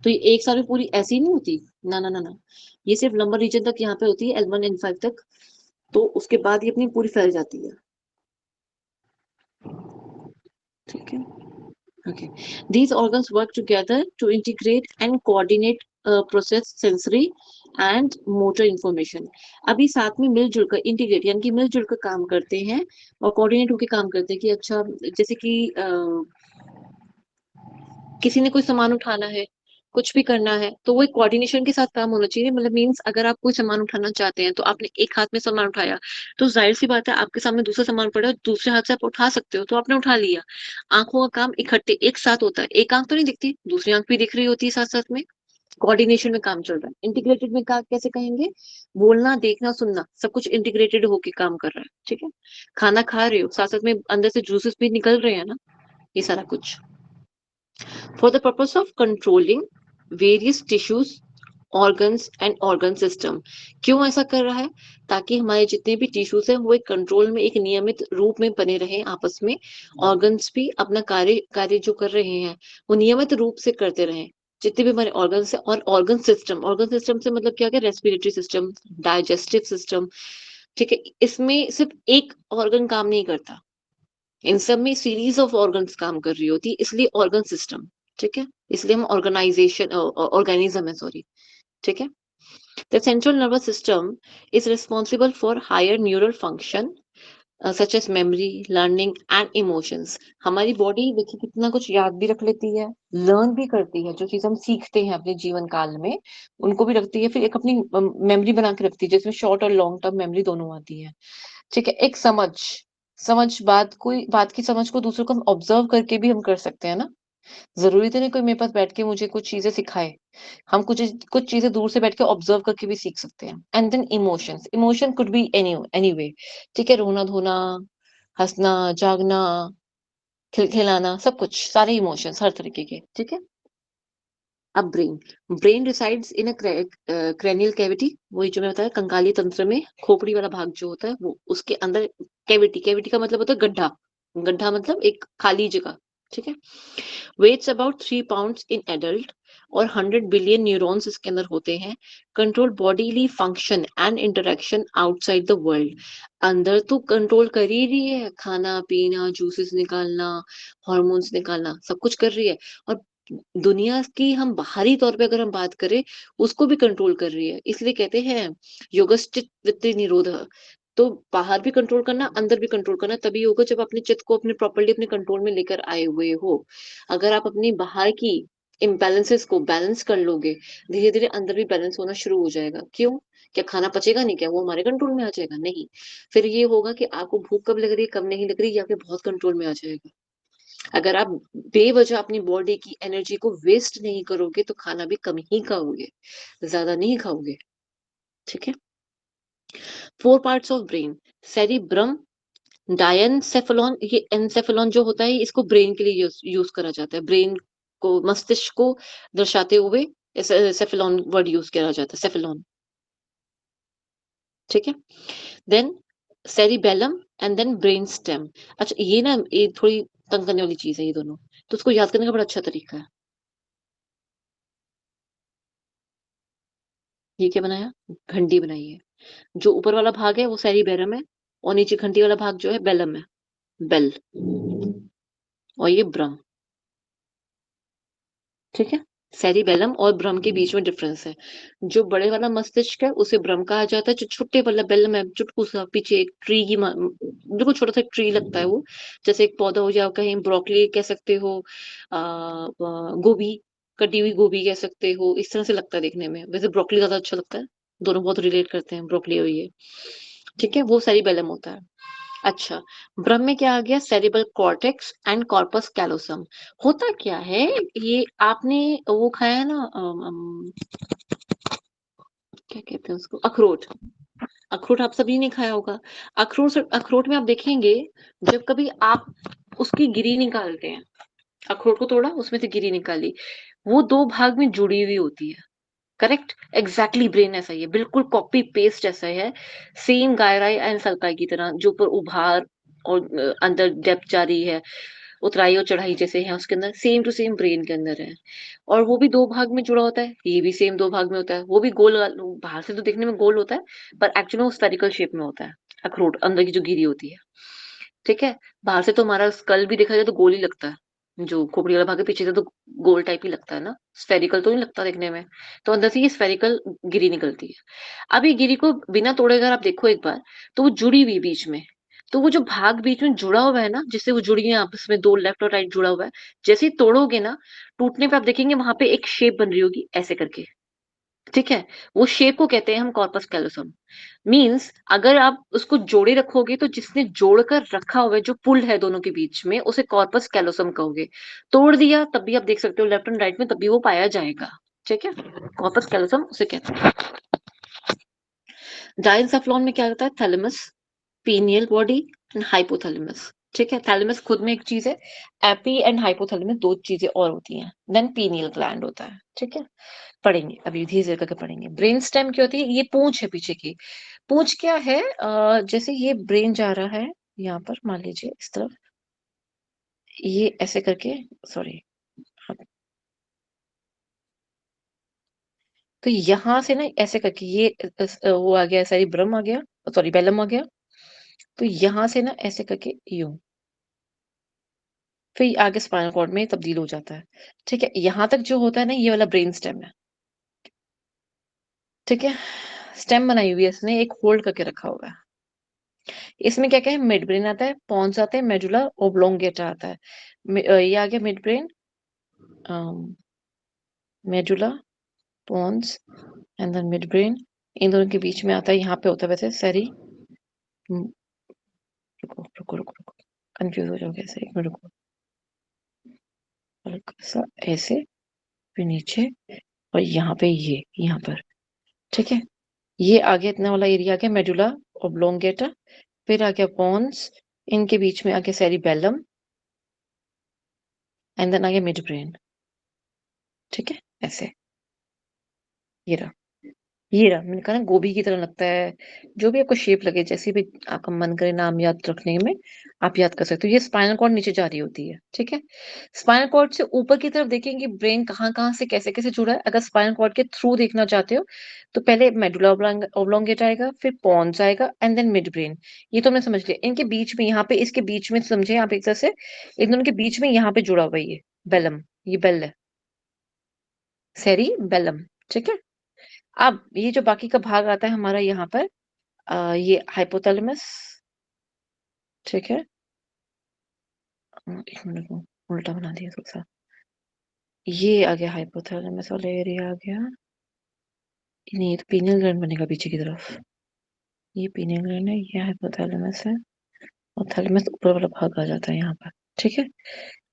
तो ये एक साल में पूरी ऐसी नहीं होती, ना ना ना ना, ये सिर्फ लंबर रीजन तक यहाँ पे होती है, L1 L5 तक। तो उसके बाद ये अपनी पूरी फैल जाती है। ठीक है, okay, these organs work together to integrate and coordinate process sensory and motor information। अभी साथ में मिलजुल कर इंटीग्रेट यानी कि मिलजुल कर काम करते हैं और कोऑर्डिनेट होकर काम करते हैं कि अच्छा जैसे कि किसी ने कोई सामान उठाना है, कुछ भी करना है, तो वो एक कोऑर्डिनेशन के साथ काम होना चाहिए। मतलब मीन्स अगर आप कोई सामान उठाना चाहते हैं तो आपने एक हाथ में सामान उठाया, तो जाहिर सी बात है आपके सामने दूसरा सामान पड़ा है, दूसरे हाथ से आप उठा सकते हो, तो आपने उठा लिया। आंखों का काम इकट्ठे एक साथ होता है, एक आंख तो नहीं दिखती, दूसरी आंख भी दिख रही होती है साथ साथ में। कोऑर्डिनेशन में काम चल रहा है। इंटीग्रेटेड में का कैसे कहेंगे? बोलना, देखना, सुनना सब कुछ इंटीग्रेटेड होके काम कर रहा है। ठीक है, खाना खा रहे हो, साथ साथ में अंदर से जूसेस भी निकल रहे हैं ना, ये सारा कुछ for the purpose of controlling various tissues, organs and organ system. क्यों ऐसा कर रहा है? ताकि हमारे जितने भी टिश्यूज हैं वो एक कंट्रोल में, एक नियमित रूप में बने रहे आपस में। ऑर्गन्स भी अपना कार्य कार्य जो कर रहे हैं वो नियमित रूप से करते रहे, जितने भी हमारे ऑर्गन्स है। और ऑर्गन सिस्टम से मतलब क्या? क्या रेस्पिरेटरी सिस्टम, डाइजेस्टिव सिस्टम। ठीक है, इसमें सिर्फ एक ऑर्गन काम नहीं करता, इन सब में सीरीज ऑफ ऑर्गन्स काम कर रही होती, इसलिए ऑर्गन सिस्टम। ठीक है, इसलिए हम ऑर्गेनाइजेशन ऑर्गेनिज्म है, सॉरी। ठीक है, the central nervous system is responsible for higher neural function such as memory, learning and emotions. हमारी बॉडी देखिए कितना कुछ याद भी रख लेती है, लर्न भी करती है, जो चीज हम सीखते हैं अपने जीवन काल में उनको भी रखती है, फिर एक अपनी मेमोरी बना के रखती है जिसमें शॉर्ट और लॉन्ग टर्म मेमोरी दोनों आती है। ठीक है, एक समझ, बात, कोई बात की समझ को दूसरों को हम ऑब्जर्व करके भी हम कर सकते हैं ना। जरूरी तो नहीं कोई मेरे पास बैठ के मुझे कुछ चीजें सिखाए, हम कुछ चीजें दूर से बैठ के ऑब्जर्व करके भी सीख सकते हैं। And then emotions, emotion could be any way. ठीक है, रोना धोना, हंसना, जागना, खिलखिलाना, सब कुछ, सारे इमोशंस हर तरीके के। ठीक है, अब brain, brain resides in a cranial cavity, वही जो मैं बताया कंकाली तंत्र में खोपड़ी वाला भाग जो होता है वो उसके अंदर। कैविटी, कैविटी का मतलब होता है गड्ढा, गड्ढा मतलब एक खाली जगह। ठीक है, weights about 3 pound in adult और 100 बिलियन न्यूरॉन्स इसके अंदर होते हैं। Control bodily function and interaction outside the world. अंदर तो कंट्रोल कर ही रही है, खाना पीना, जूसेस निकालना, हॉर्मोन्स निकालना, सब कुछ कर रही है। और दुनिया की हम बाहरी तौर पे अगर हम बात करें उसको भी कंट्रोल कर रही है। इसलिए कहते हैं योगश्चित वृत्ति निरोध। तो बाहर भी कंट्रोल करना, अंदर भी कंट्रोल करना तभी होगा जब अपने चित्त को अपने प्रॉपर्ली अपने कंट्रोल में लेकर आए हुए हो। अगर आप अपनी बाहर की इम्बैलेंसेस को बैलेंस कर लोगे, धीरे धीरे अंदर भी बैलेंस होना शुरू हो जाएगा। क्यों? क्या खाना पचेगा नहीं? क्या वो हमारे कंट्रोल में आ जाएगा? नहीं। फिर ये होगा कि आपको भूख कब लग रही है, कब नहीं लग रही, या फिर बहुत कंट्रोल में आ जाएगा। अगर आप बेवजह अपनी बॉडी की एनर्जी को वेस्ट नहीं करोगे तो खाना भी कम ही खाओगे, ज्यादा नहीं खाओगे। ठीक है, 4 parts of brain, cerebrum, diencephalon, ये एनसेफेलॉन जो होता है इसको ब्रेन के लिए यूज करा जाता है, ब्रेन को, मस्तिष्क को दर्शाते हुए सेफेलॉन वर्ड यूज करा जाता है, सेफेलॉन। ठीक है, then cerebellum and then brain stem. अच्छा ये ना, ये थोड़ी तंग करने वाली चीज है ये दोनों, तो उसको याद करने का बड़ा अच्छा तरीका है। ये क्या बनाया? घंटी बनाई है। जो ऊपर वाला भाग है वो सेरिबेरम है और नीचे घंटी वाला भाग जो है बेलम है, बेल, और ये ब्रम। ठीक है, सेरिबेलम और ब्रम के बीच में डिफरेंस है। जो बड़े वाला मस्तिष्क है उसे ब्रम कहा जाता है, जो छोटे वाला बेलम है चुटकू सा पीछे एक ट्री की बिल्कुल छोटा सा ट्री लगता है वो, जैसे एक पौधा हो, या कहीं ब्रोकली कह सकते हो, गोभी, कटी हुई गोभी कह सकते हो, इस तरह से लगता है देखने में। वैसे ब्रोकली ज्यादा अच्छा लगता है, दोनों बहुत रिलेट करते हैं, ब्रोकली और ये। ठीक है, वो सेरिबेलम होता है। अच्छा, ब्रह्म में क्या आ गया? Cerebral cortex and corpus callosum. होता क्या है, ये आपने वो खाया है ना, क्या कहते हैं उसको, अखरोट। अखरोट आप सभी ने खाया होगा। अखरोट में आप देखेंगे, जब कभी आप उसकी गिरी निकालते हैं, अखरोट को तोड़ा, उसमें से गिरी निकाली, वो दो भाग में जुड़ी हुई होती है। करेक्ट, एग्जैक्टली ब्रेन ऐसा ही है, बिल्कुल कॉपी पेस्ट जैसा है। सेम गायराई एंड सल्काई की तरह, जो ऊपर उभार और अंदर डेप्थ जा रही है, उतराई और चढ़ाई जैसे है उसके अंदर, सेम टू सेम ब्रेन के अंदर है। और वो भी दो भाग में जुड़ा होता है, ये भी सेम दो भाग में होता है। वो भी गोल, बाहर से तो दिखने में गोल होता है, पर एक्चुअली वो स्फेरिकल शेप में होता है। अखरोट अंदर की जो गिरी होती है, ठीक है। बाहर से तो हमारा स्कल भी देखा जाए तो गोल ही लगता है, जो खोपड़ी वाला भाग है पीछे से तो गोल टाइप ही लगता है ना, स्फेरिकल तो नहीं लगता देखने में। तो अंदर से ये स्फेरिकल गिरी निकलती है। अब ये गिरी को बिना तोड़े अगर आप देखो एक बार, तो वो जुड़ी हुई बीच में। तो वो जो भाग बीच में जुड़ा हुआ है ना, जिससे वो जुड़ी है आपस में, दो लेफ्ट और राइट जुड़ा हुआ है, जैसे ही तोड़ोगे ना, टूटने पे आप देखेंगे वहां पे एक शेप बन रही होगी ऐसे करके। ठीक है, वो शेप को कहते हैं हम कॉर्पस कैलोसम। मींस अगर आप उसको जोड़े रखोगे, तो जिसने जोड़कर रखा हुआ है, जो पुल है दोनों के बीच में, उसे कॉर्पस कैलोसम कहोगे। तोड़ दिया तब भी आप देख सकते हो लेफ्ट एंड राइट में, तब भी वो पाया जाएगा। ठीक है, कॉर्पस कैलोसम उसे कहते हैं। डाइंसफ्लॉन में क्या होता है? Thalamus, pineal body and hypothalamus. ठीक है, थैलेमस खुद में एक चीज है, एपी एंड हाइपोथैलेमस दो चीजें और होती हैं। देन पीनियल ग्लैंड होता है। ठीक है, पढ़ेंगे अभी धीरे धीरे करके पढ़ेंगे। ब्रेन स्टेम क्या होती है? ये पूंछ है पीछे की। पूंछ क्या है? जैसे ये ब्रेन जा रहा है यहाँ पर, मान लीजिए इस तरफ, ये ऐसे करके, सॉरी, तो यहाँ से ना ऐसे करके ये वो आ गया, सॉरी ब्रह्म आ गया, सॉरी बेलम आ गया। तो यहाँ से ना ऐसे करके यूं, फिर आगे स्पाइनल कॉर्ड में तब्दील हो जाता है। ठीक है, यहाँ तक जो होता है ना, ये वाला ब्रेन स्टेम है। ठीक है, स्टेम बनाई हुई है इसने, एक होल्ड करके रखा हुआ है। इसमें क्या क्या है? मिड ब्रेन आता है, पॉन्स आते हैं, मेडुला ओब्लोंगेटा आता है। ये आ गया mid brain, medulla, pons and then mid brain. इन दोनों के बीच में आता है, यहाँ पे होता है वैसे सेरी, रुको रुको रुको रुको, कंफ्यूज हो जाओगे ऐसे, एक मिनट रुको, हल्का सा ऐसे, फिर नीचे, और यहाँ पे ये, यहाँ पर। ठीक है, ये आ गया, इतना वाला एरिया आ गया मेडुला ओब्लोंगेटा। फिर आ गया पॉन्स, इनके बीच में आ गया सेरिबेलम, एंड देन आ गया मिड ब्रेन। ठीक है, ऐसे, ये रहा, ये रहा। मैंने कहा ना गोभी की तरह लगता है। जो भी आपको शेप लगे, जैसी भी आपका मन करे नाम याद रखने में, आप याद कर सकते हो। ये स्पाइनल कॉर्ड नीचे जा रही होती है। ठीक है, स्पाइनल कॉर्ड से ऊपर की तरफ देखेंगे ब्रेन कहाँ कहाँ से कैसे कैसे जुड़ा है। अगर स्पाइनल कॉर्ड के थ्रू देखना चाहते हो, तो पहले मेडुला ओब्लोंगेटा आएगा, फिर पॉन्स आएगा, एंड देन मिड ब्रेन। ये तो हमने समझ लिया। इनके बीच में, यहाँ पे इसके बीच में समझे आप एक तरह से, इन दोनों के बीच में यहाँ पे जुड़ा हुआ है ये बेलम, ये बेल है, सेरी बेलम। ठीक है, अब ये जो बाकी का भाग आता है हमारा यहाँ पर, ये हाइपोथैलेमस। ठीक है, एक मिनट को उल्टा बना दिया थोड़ा सा। ये आ गया हाइपोथैलेमस वाला एरिया आ गया। नहीं, ये तो पीनियल ग्लैंड बनेगा पीछे की तरफ। ये पीनियल ग्लैंड है, ये हाइपोथैलेमस है, और थैलेमस ऊपर वाला भाग आ जाता है यहाँ पर। ठीक है,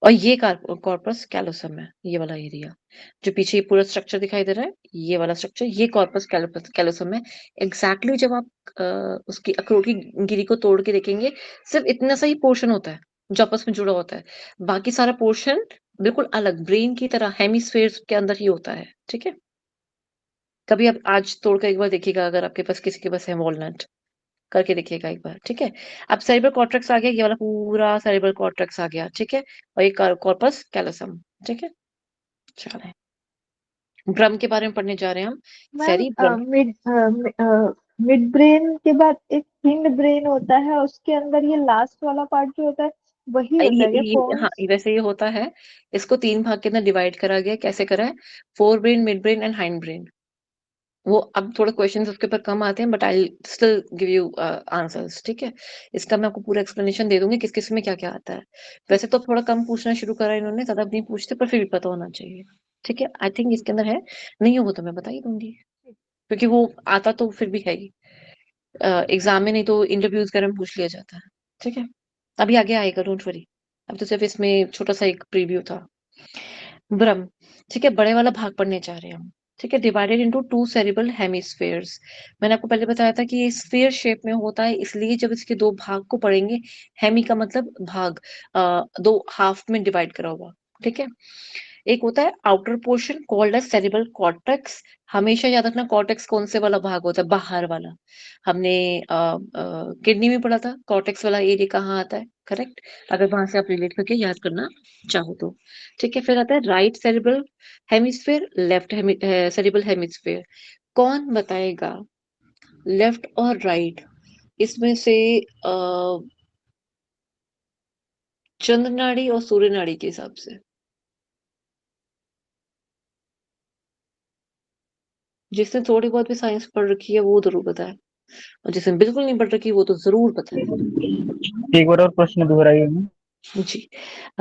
और ये कॉर्पस कैलोसम है, ये वाला एरिया जो पीछे ये पूरा स्ट्रक्चर दिखाई दे रहा है, ये वाला स्ट्रक्चर, ये कॉर्पस कैलोसम है। एग्जैक्टली जब आप उसकी अखरोट की गिरी को तोड़ के देखेंगे, सिर्फ इतना सा ही पोर्शन होता है जो आपस में जुड़ा होता है। बाकी सारा पोर्शन बिल्कुल अलग, ब्रेन की तरह हेमिस्फेयर के अंदर ही होता है। ठीक है, कभी आप आज तोड़ कर एक बार देखिएगा, अगर आपके पास किसी के पास है वॉलनट, करके देखिएगा एक बार। ठीक है, अब सेरिब्रल कॉर्टेक्स आ गया, ये वाला पूरा सेरिब्रल कॉर्टेक्स आ गया। ठीक है, और ये कॉर्पस कैलोसम। ठीक है, चले ब्रह्म के बारे में पढ़ने जा रहे हैं हम। मैम सेरी ब्रह्म, मिड मिड ब्रेन के बाद एक हिंड ब्रेन होता है, उसके अंदर ये लास्ट वाला पार्ट जो होता है वही होता है क्या, हाँ, पोन्स? वैसे ये होता है। इसको 3 भाग के अंदर डिवाइड करा गया है। कैसे करा है? Fore brain, mid brain and hind brain. वो अब थोड़े क्वेश्चंस उसके ऊपर कम आते हैं, but I still give you answers, ठीक है। इसका मैं आपको पूरा एक्सप्लेनेशन दे दूंगी किस किस में क्या क्या आता है। वैसे तो थोड़ा कम पूछना शुरू करा इन्होंने, ज्यादा नहीं पूछते, पर फिर भी पता होना चाहिए। ठीक है, आई थिंक इसके अंदर है। नहीं होगा तो मैं बता ही दूंगी, क्योंकि वो आता तो फिर भी है ही एग्जाम में, नहीं तो इंटरव्यूज वगैरह में पूछ लिया जाता है। ठीक है, अभी आगे आएगा, डोंट वरी। अब तो सिर्फ इसमें छोटा सा एक प्रीव्यू था। ब्रह्म, ठीक है, बड़े वाला भाग पढ़ने जा रहे हैं हम। ठीक है, divided into two cerebral hemispheres. मैंने आपको पहले बताया था कि ये स्फीयर शेप में होता है, इसलिए जब इसके दो भाग को पढ़ेंगे, हेमी का मतलब भाग, दो हाफ में डिवाइड करा हुआ। ठीक है, एक होता है outer portion called as cerebral cortex. हमेशा याद रखना, कॉर्टेक्स कौन से वाला भाग होता है? बाहर वाला। हमने किडनी में पढ़ा था कॉर्टेक्स वाला एरिया कहाँ आता है, करेक्ट? अगर वहां से आप रिलेट करके याद करना चाहो तो। ठीक है, फिर आता है right cerebral hemisphere, left cerebral hemisphere. कौन बताएगा लेफ्ट और राइट इसमें से चंद्र नाड़ी और सूर्य नाड़ी के हिसाब से? जिसने थोड़ी बहुत भी साइंस पढ़ रखी है वो जरूर बताए, और जिसने बिल्कुल नहीं पढ़ रखी वो तो जरूर बताए। एक बार और प्रश्न दोहराइए ना। जी,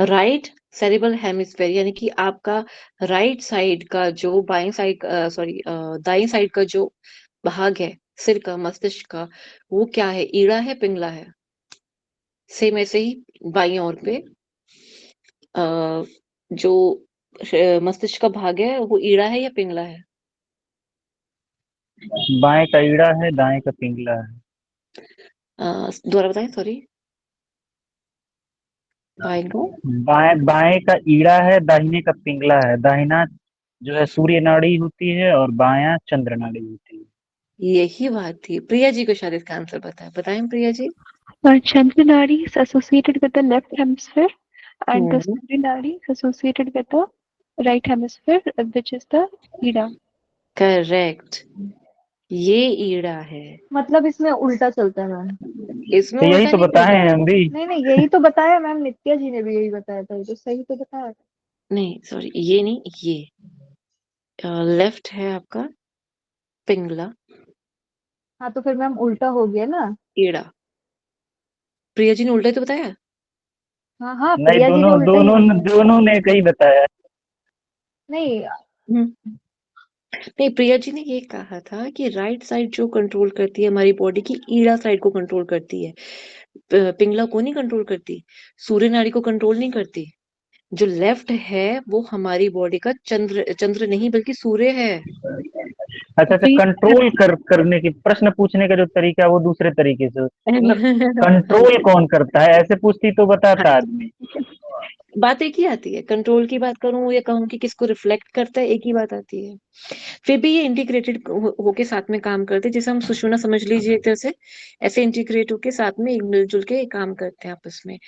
राइट सेरिबल हेमिस्फेयर यानी कि आपका राइट साइड का जो बाएं साइड, सॉरी, दाएं साइड का जो भाग है सिर का, मस्तिष्क का, वो क्या है? ईड़ा है, पिंगला है? सेम ऐसे ही बाईं ओर पे जो मस्तिष्क का भाग है वो ईड़ा है या पिंगला है? बाएं का ईड़ा है, दाएं का पिंगला है। दोबारा बताएं, सॉरी। बाएं को बाएं बाएं का ईड़ा है, दाहिने का पिंगला है। दाहिना जो है सूर्य नाड़ी होती है और बायां चंद्र नाड़ी होती है। यही बात थी। प्रिया जी को शायद इसका आंसर पता है, बताएं Priya ji. Chandra Nadi is associated with the left hemisphere, and the hmm, Surya Nadi is associated with the right hemisphere, which is the Ida. Correct, ये ईड़ा है। मतलब इसमें उल्टा चलता है मैम। इसमें तो यही उल्टा तो नहीं बताए चलता। हैं हम भी। नहीं नहीं, यही तो बताया मैम, नित्या जी ने भी यही बताया था, ये तो सही तो बताया था। नहीं सॉरी, ये नहीं, ये लेफ्ट है आपका पिंगला, हाँ तो फिर मैम उल्टा हो गया ना। ईड़ा। प्रिया जी ने उल्टा ही तो बताया। हाँ हाँ, नहीं, प्रिया जी ने दोनों उल्टा ही दोनों बताया। दोनों ने कही बताया। नहीं। हम्म, नहीं, प्रिया जी ने ये कहा था कि राइट साइड जो कंट्रोल करती है हमारी बॉडी की, ईड़ा साइड को कंट्रोल करती है, पिंगला को नहीं कंट्रोल करती, सूर्य नाड़ी को कंट्रोल नहीं करती। जो लेफ्ट है वो हमारी बॉडी का चंद्र, चंद्र नहीं बल्कि सूर्य है। अच्छा अच्छा, कंट्रोल करने की प्रश्न पूछने का जो तरीका है वो दूसरे तरीके से, मतलब कंट्रोल कौन करता है ऐसे पूछती तो हाँ, बताता आदमी। बात एक ही आती है, कंट्रोल की बात करूं या कहूं कि किसको रिफ्लेक्ट करता है, एक ही बात आती है। फिर भी ये इंटीग्रेटेड होके साथ में काम करते हैं, जैसे हम सुषुम्ना समझ लीजिए एक तरह से, ऐसे इंटीग्रेट होके साथ में एक मिलजुल के काम करते हैं आपस में।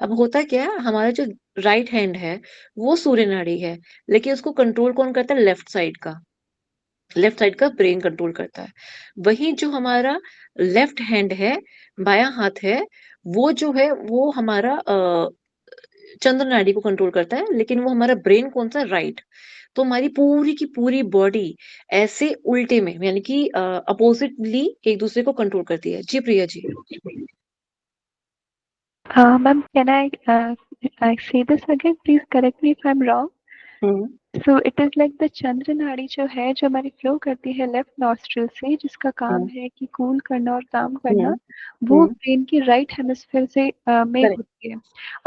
अब होता क्या है, हमारा जो राइट हैंड है वो सूर्य नाड़ी है, लेकिन उसको कंट्रोल कौन करता है? लेफ्ट साइड का, लेफ्ट साइड का ब्रेन कंट्रोल करता है। वहीं जो हमारा लेफ्ट हैंड है, बायां हाथ है, वो जो है वो हमारा चंद्र नाड़ी को कंट्रोल करता है, लेकिन वो हमारा ब्रेन कौन सा? राइट। तो हमारी पूरी की पूरी बॉडी ऐसे उल्टे में, यानी कि अपोजिटली एक दूसरे को कंट्रोल करती है। जी Priya ji. Ma'am, can I say this again? Please correct me if I'm wrong. Hmm, so it is like the Chandra nadi जो है, जो हमारी फ्लो करती है लेफ्ट नॉस्ट्रिल से, जिसका काम हम्म, है कि कूल करना और काम करना, हम्म, वो हम्म, ब्रेन की राइट हेमिस्फेयर से में करेक्ट, होती है। और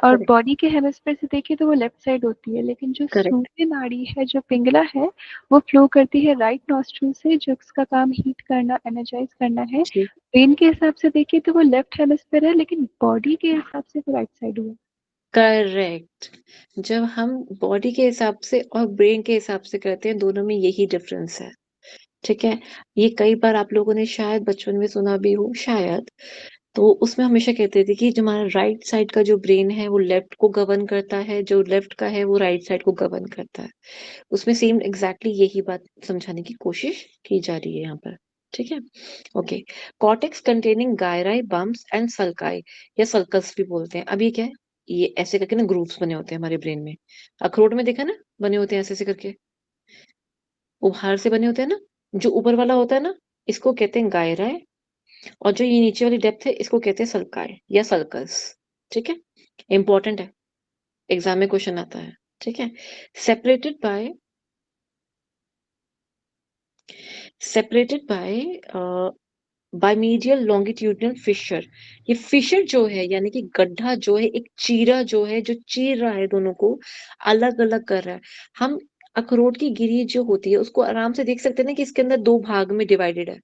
करेक्ट, बॉडी के हेमिस्फेयर से देखिए तो वो लेफ्ट साइड होती है, लेकिन जो करेक्ट। सूर्य नाड़ी है, जो पिंगला है, वो फ्लो करती है राइट नॉस्ट्रिल से, जो उसका काम हीट करना, एनर्जाइज करना है। जी, ब्रेन के हिसाब से देखिए तो वो लेफ्ट हेमिस्फेयर है, लेकिन बॉडी के हिसाब से वो राइट साइड हुआ। करेक्ट। जब हम बॉडी के हिसाब से और ब्रेन के हिसाब से करते हैं, दोनों में यही डिफरेंस है। ठीक है, ये कई बार आप लोगों ने शायद बचपन में सुना भी हो शायद। तो उसमें हमेशा कहते थे कि जो हमारा राइट साइड का जो ब्रेन है वो लेफ्ट को गवर्न करता है, जो लेफ्ट का है वो राइट साइड को गवर्न करता है। उसमें सेम एग्जैक्टली यही बात समझाने की कोशिश की जा रही है यहाँ पर। ठीक है। Okay, cortex containing gyri, bumps and sulci या सल्कस भी बोलते हैं। अब ये क्या है, ये ऐसे करके ना ग्रूव्स बने होते हैं हमारे ब्रेन में। अखरोट में देखा ना, बने होते हैं ऐसे ऐसे करके, उपहार से बने होते हैं ना। जो ऊपर वाला होता है ना, इसको कहते हैं गायराई, और जो ये नीचे वाली डेप्थ है इसको कहते हैं सल्काई या सल्कस। ठीक है, इंपॉर्टेंट है, एग्जाम में क्वेश्चन आता है। ठीक है, separated by separated by bimedial longitudinal fissure. ये फिशर जो है यानी कि गड्ढा जो है, एक चीरा जो है, जो चीर रहा है दोनों को, अलग अलग कर रहा है। हम अखरोट की गिरी जो होती है उसको आराम से देख सकते हैं ना कि इसके अंदर दो भाग में डिवाइडेड है,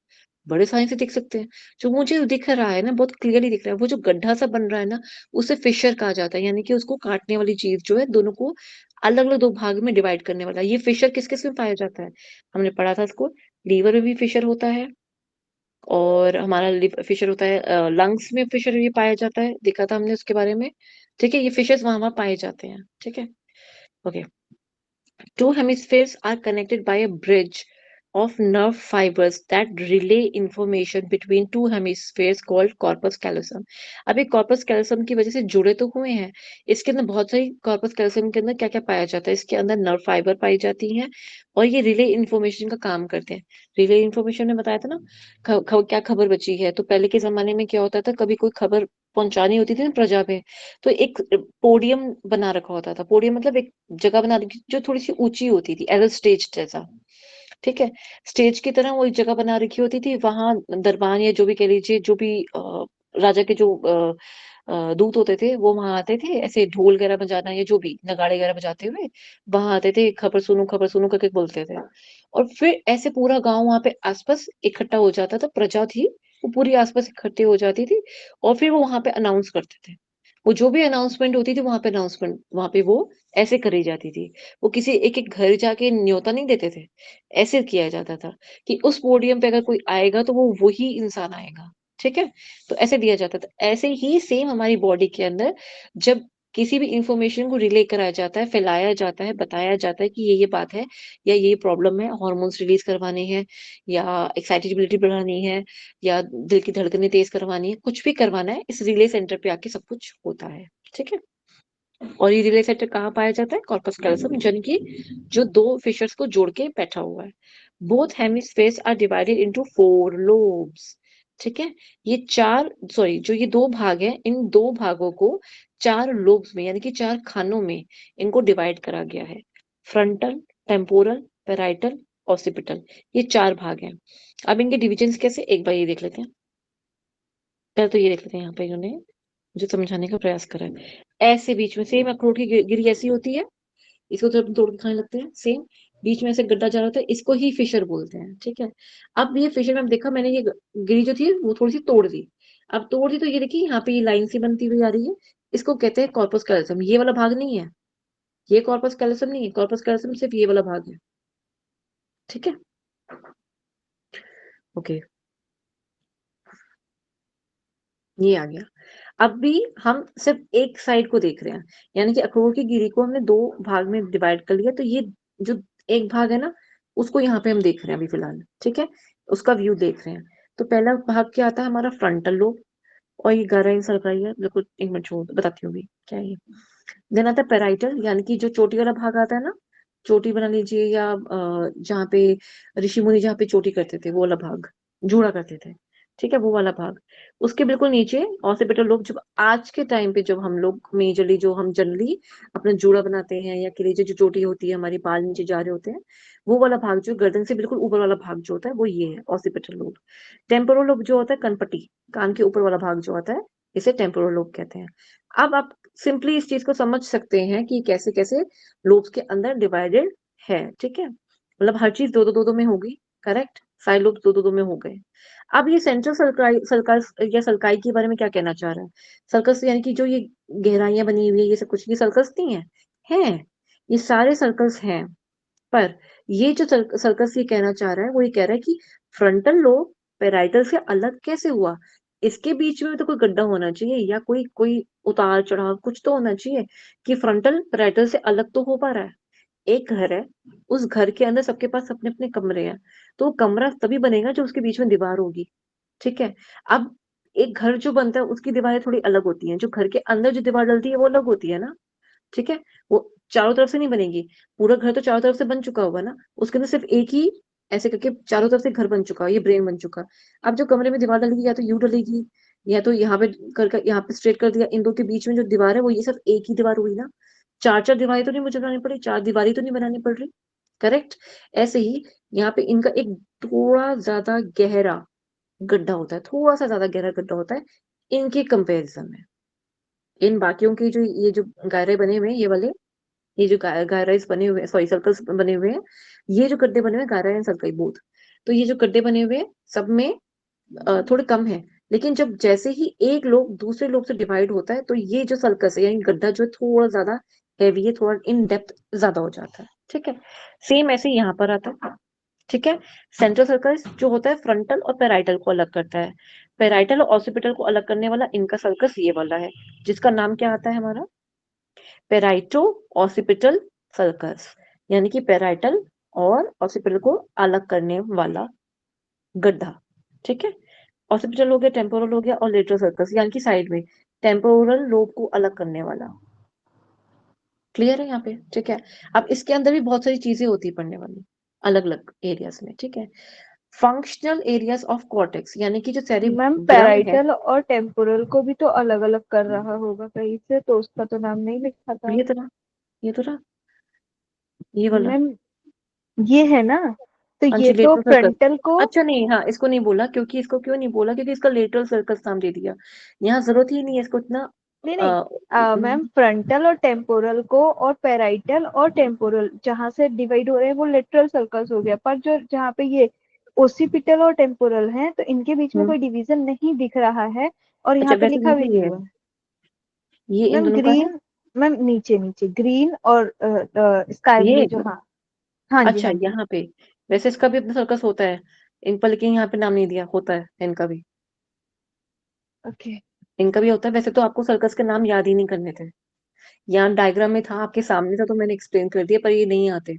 बड़े सारे से देख सकते हैं। जो मुझे दिख रहा है ना, बहुत क्लियरली दिख रहा है, वो जो गड्ढा सा बन रहा है ना, उसे फिशर कहा जाता है, यानी कि उसको काटने वाली चीज जो है दोनों को अलग अलग दो भाग में डिवाइड करने वाला। ये फिशर किस किस में पाया जाता है, हमने पढ़ा था इसको, लीवर में भी फिशर होता है, और हमारा फिशर होता है लंग्स में, फिशर ये पाया जाता है, देखा था हमने उसके बारे में। ठीक है, ये फिशर्स वहां वहां पाए जाते हैं। ठीक है, okay. Two hemispheres are connected by a bridge of nerve fibers that relay information between two hemispheres called corpus callosum. अब ये corpus callosum की वजह से जुड़े तो हुए हैं, इसके अंदर बहुत सारी corpus callosum के अंदर क्या क्या पाया जाता है, इसके अंदर नर्व फाइबर पाई जाती हैं, और ये रिले इन्फॉर्मेशन का काम करते हैं। रिले इन्फॉर्मेशन में बताया था ना, क्या खबर बची है। तो पहले के जमाने में क्या होता था, कभी कोई खबर पहुंचानी होती थी ना प्रजा पे, तो एक पोडियम बना रखा होता था। पोडियम मतलब एक जगह बना रखी जो थोड़ी सी ऊंची होती थी, एज अ स्टेज जैसा। ठीक है, स्टेज की तरह वो एक जगह बना रखी होती थी, वहां दरबान या जो भी कह लीजिए, जो भी राजा के जो दूत होते थे वो वहां आते थे, ऐसे ढोल वगैरह बजाना या जो भी नगाड़े वगैरह बजाते हुए वहां आते थे, खबर सुनो करके बोलते थे। और फिर ऐसे पूरा गांव वहां पे आसपास इकट्ठा हो जाता था, प्रजा थी वो पूरी आसपास इकट्ठी हो जाती थी, और फिर वो वहां पे अनाउंस करते थे। वो जो भी अनाउंसमेंट होती थी वहां पे, अनाउंसमेंट वहां पे वो ऐसे करी जाती थी। वो किसी एक एक घर जाके न्योता नहीं देते थे, ऐसे किया जाता था कि उस पोडियम पे अगर कोई आएगा तो वो वही इंसान आएगा। ठीक है, तो ऐसे दिया जाता था। ऐसे ही सेम हमारी बॉडी के अंदर जब किसी भी इंफॉर्मेशन को रिले कराया जाता है, फैलाया जाता है, बताया जाता है कि ये बात है या ये प्रॉब्लम है, हार्मोन्स रिलीज करवाने हैं या एक्साइटेबिलिटी बढ़ानी है या दिल की धड़कनें तेज करवानी है, कुछ भी करवाना है, इस रिले सेंटर पे आके सब कुछ होता है। ठीक है, और ये रिले सेंटर कहाँ पाया जाता है, कॉर्पस कैलोसम, यानी कि जो दो फिशर्स को जोड़ के बैठा हुआ है। Both hemispheres are divided into 4 lobes. ठीक है, ये चार, सॉरी, जो ये दो भाग हैं, इन दो भागों को 4 लोब्स में यानी कि 4 खानों में इनको डिवाइड करा गया है। फ्रंटल, टेम्पोरल, पेराइटल, ऑसिपिटल, ये 4 भाग हैं। अब इनके डिविजन्स कैसे, एक बार ये देख लेते हैं। पहले तो ये देख लेते हैं, यहाँ पे इन्होंने जो समझाने का प्रयास करा है, ऐसे बीच में सेम अखरोट की गिरी ऐसी होती है, इसको जब तोड़ के खाने लगते हैं सेम, बीच में ऐसे गड्ढा जा रहा होता है, इसको ही फिशर बोलते हैं। ठीक है, अब ये फिशर में देखा मैंने, ये गिरी जो थी वो थोड़ी सी तोड़ दी। अब तोड़ दी तो ये देखिए यहाँ पे ये लाइन सी बनती हुई आ रही है, इसको कहते हैं कॉर्पस कैलोसम। ये वाला भाग नहीं है, ये कॉर्पस कैलोसम नहीं है, कॉर्पस कैलोसम सिर्फ ये वाला भाग है। ठीक है, ओके, ये आ गया। अब भी हम सिर्फ एक साइड को देख रहे हैं, यानी कि अखरोट की गिरी को हमने 2 भाग में डिवाइड कर लिया, तो ये जो एक भाग है ना, उसको यहाँ पे हम देख रहे हैं अभी फिलहाल। ठीक है, उसका व्यू देख रहे हैं। तो पहला भाग क्या आता है हमारा, फ्रंटल लोब, और ये गहराई सरकाई है, बिल्कुल 1 मिनट छोड़ बताती हूँ अभी क्या है ये। देन आता है पेराइटल, यानी कि जो चोटी वाला भाग आता है ना, चोटी बना लीजिए, या जहाँ पे ऋषि मुनि जहाँ पे चोटी करते थे वो वाला भाग, जूड़ा करते थे। ठीक है, वो वाला भाग, उसके बिल्कुल नीचे ऑसिपिटल लोब। जब आज के टाइम पे जब हम लोग मेजरली, जो हम जनरली अपना जूड़ा बनाते हैं या कलीजे जो चोटी होती है, हमारी बाल नीचे जा रहे होते हैं, वो वाला भाग जो गर्दन से बिल्कुल ऊपर वाला भाग जो होता है वो ये है ऑसिपिटल लोब। टेम्पोरल लोब जो होता है कनपट्टी, कान के ऊपर वाला भाग जो होता है, इसे टेम्पोरल लोब कहते हैं। अब आप सिंपली इस चीज को समझ सकते हैं कि कैसे कैसे लोब्स के अंदर डिवाइडेड है। ठीक है, मतलब हर चीज दो दो दो दो में होगी, करेक्ट, साइड लोब्स दो दो दो में हो गए। अब ये सेंट्रल सर्काई सर्कस या सल्काई के बारे में क्या कहना चाह रहा है, सर्कस यानी कि जो ये गहराइयां बनी हुई है, ये सब कुछ, ये सर्कस नहीं है, है, ये सारे सर्कस हैं। पर ये जो सर्कस ये कहना चाह रहा है, वो ये कह रहा है कि फ्रंटल लोब पेराइटल से अलग कैसे हुआ, इसके बीच में तो कोई गड्ढा होना चाहिए या कोई कोई उतार चढ़ाव कुछ तो होना चाहिए कि फ्रंटल पेराइटल से अलग तो हो पा रहा है। एक घर है, उस घर के अंदर सबके पास अपने अपने कमरे हैं, तो वो कमरा तभी बनेगा जो उसके बीच में दीवार होगी, ठीक है। अब एक घर जो बनता है उसकी दीवारें थोड़ी अलग होती हैं, जो घर के अंदर जो दीवार डलती है वो अलग होती है ना, ठीक है। वो चारों तरफ से नहीं बनेगी, पूरा घर तो चारों तरफ से बन चुका होगा ना, उसके अंदर सिर्फ एक ही ऐसे करके चारों तरफ से घर बन चुका, ये ब्रेन बन चुका। अब जो कमरे में दीवार डलेगी या तो यू डलेगी, या तो यहाँ पे कर यहाँ पे स्ट्रेट कर दिया, इन दो के बीच में जो दीवार है वो ये सिर्फ एक ही दीवार हुई ना, चार चार दीवारें तो नहीं मुझे बनानी पड़ी, चार दीवारी तो नहीं बनानी पड़ रही, करेक्ट। ऐसे ही यहाँ पे इनका एक थोड़ा ज्यादा गहरा गड्ढा होता है, थोड़ा सा ज्यादा गहरा गड्ढा होता है इनके कंपेरिजन में। इन बाकियों की जो ये जो गायरे बने हुए हैं ये वाले, ये जो गायराइज बने हुए हैं, सॉरी सर्कल्स बने हुए हैं, ये जो गड्ढे बने हुए हैं गायरा एंड सर्कल बोथ, तो ये जो गड्ढे बने हुए हैं सब में थोड़े कम है, लेकिन जब जैसे ही एक लोग दूसरे लोग से डिवाइड होता है तो ये जो सर्कस है यानी गड्ढा जो है थोड़ा ज्यादा हैवी है, थोड़ा इन डेप्थ ज्यादा हो जाता है, ठीक है। सेम ऐसे ही यहाँ पर आता है, ठीक है। सेंट्रल सर्कस जो होता है फ्रंटल और पेराइटल को अलग करता है, पेराइटल और ऑसिपिटल को अलग करने वाला इनका सर्कस ये वाला है, जिसका नाम क्या आता है हमारा, पेराइटो ऑसिपिटल सर्कस, यानी कि पेराइटल और ऑसिपिटल को अलग करने वाला गड्ढा, ठीक है। ऑसिपिटल हो गया, टेम्पोरल हो गया, और लेटरल सर्कस यानी कि साइड में टेम्पोरल लोब को अलग करने वाला। क्लियर है यहाँ पे, ठीक है। अब इसके अंदर भी बहुत सारी चीजें होती है पढ़ने वाली अलग अलग एरियाज में, ठीक है। फंक्शनल एरियाज ऑफ कॉर्टेक्स यानी कि जो मैम सेरिब्रम है, पैराइटल और टेम्पोरल को भी तो अलग अलग कर रहा होगा कहीं से, तो उसका तो नाम नहीं लिखा था। ये तो रहा, ये तो रहा, ये वाला मैम ये है ना, तो ये तो लेटरल सर्कस। फ्रंटल को। अच्छा नहीं, हाँ इसको नहीं बोला, क्योंकि इसको क्यों नहीं बोला, क्योंकि इसका लेटरल सर्कस नाम दे दिया, यहाँ जरूरत ही नहीं है इसको इतना। नहीं नहीं, अ, मैम फ्रंटल और टेम्पोरल को और पैराइटल और टेम्पोरल जहां से डिवाइड हो रहे हैं वो लेटरल सर्कस हो गया, पर जो जहाँ पे ये ओसिपिटल और टेम्पोरल हैं तो इनके बीच में हम्म, कोई डिवीजन नहीं दिख रहा है, और अच्छा यहाँ पे वैसे लिखा भी नीचे नहीं ये हुआ है। ये इन मैम दोनों का है, ग्रीन, मैम नीचे नीचे ग्रीन और स्काई ये ब्लू जो, हाँ हाँ जी अच्छा हाँ जी। यहाँ पे, वैसे इसका भी अपना सर्कस होता है इन पर, लेकिन यहाँ पे नाम नहीं दिया, होता है इनका भी, ओके। इनका भी होता है। वैसे तो आपको सर्कस के नाम याद ही नहीं करने थे, यहाँ डायग्राम में था आपके सामने था तो मैंने एक्सप्लेन कर दिया, पर ये नहीं आते,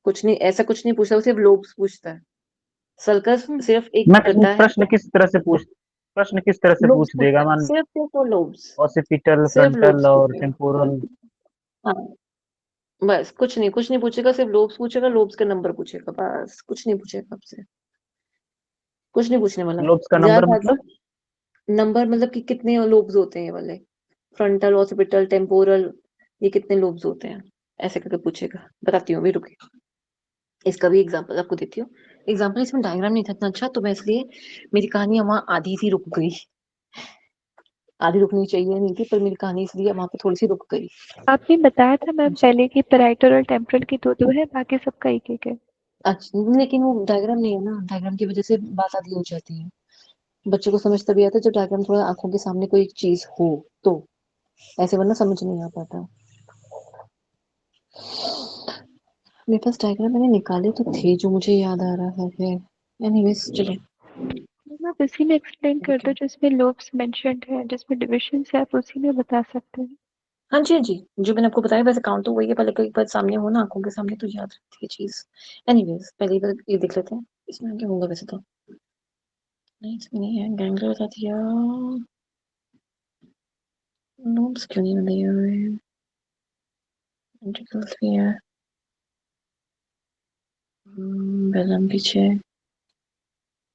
कुछ नहीं ऐसा कुछ नहीं पूछता, वो सिर्फ लोब्स पूछता है, सर्कस सिर्फ एक मैं गड्ढा है, प्रश्न किस तरह से लोब्स पूछ पूछता देगा? है, मान सिर्फ सिर्फ वो लोब्स, ऑसिपिटल, सिर्फ फ्रंटल लोब्स और पूछेगा, टेम्पोरल। हाँ बस कुछ नहीं पूछेगा, सिर्फ लोब्स पूछेगा, लोब्स के नंबर पूछेगा, बस कुछ नहीं पूछेगा आपसे, कुछ नहीं पूछने वाला। लोब्स का नंबर ज्यादा मतलब? नंबर मतलब कि कितने लोब्स होते हैं ये वाले, फ्रंटल ऑसिपिटल टेम्पोरल, ये कितने लोब्स होते हैं, ऐसे करके पूछेगा। बताती हूँ अभी रुकिए, इसका भी एग्जांपल आपको देती हूँ। एग्जांपल इसमें डायग्राम नहीं था इतना अच्छा, तो मैं इसलिए मेरी कहानी वहां आधी सी रुक गई, आधी रुकनी चाहिए नहीं थी, पर मेरी कहानी इसलिए वहां पे थोड़ी सी रुक गई। आपने बताया था मैम पहले कि पैराइटल और टेम्पोरल की दो दो है, बाकी सबका एक एक है। अच्छा लेकिन वो डायग्राम नहीं है ना, डायग्राम की वजह से बात आधी हो जाती है। बच्चों को समझ तभी आता है जब डायग्राम थोड़ा आंखों के सामने कोई चीज हो तो, ऐसे वरना समझ नहीं आ पाता। मेरे पास डायग्राम मैंने निकाले तो थे जो मुझे याद आ रहा है, एनीवेज चलिए। मैम आप उसी में एक्सप्लेन कर दो जिसमें लोब्स मेंशन्ड है, जिसमें डिविजन्स है, आप उसी में बता सकते हैं। हाँ जी हाँ जी, जो मैंने आपको बताया वैसे काउंट तो वही है, पहले एक बार सामने हो ना आंखों के सामने तो याद रहती है चीज। एनीवेज पहले एक बार ये देख लेते हैं, इसमें आगे होगा वैसे तो, नहीं इसमें नहीं है, गैंग्लिया बता दिया, नोब्स क्यों नहीं दिए हुए हैं, वेंट्रिकल्स भी है, बेलम पीछे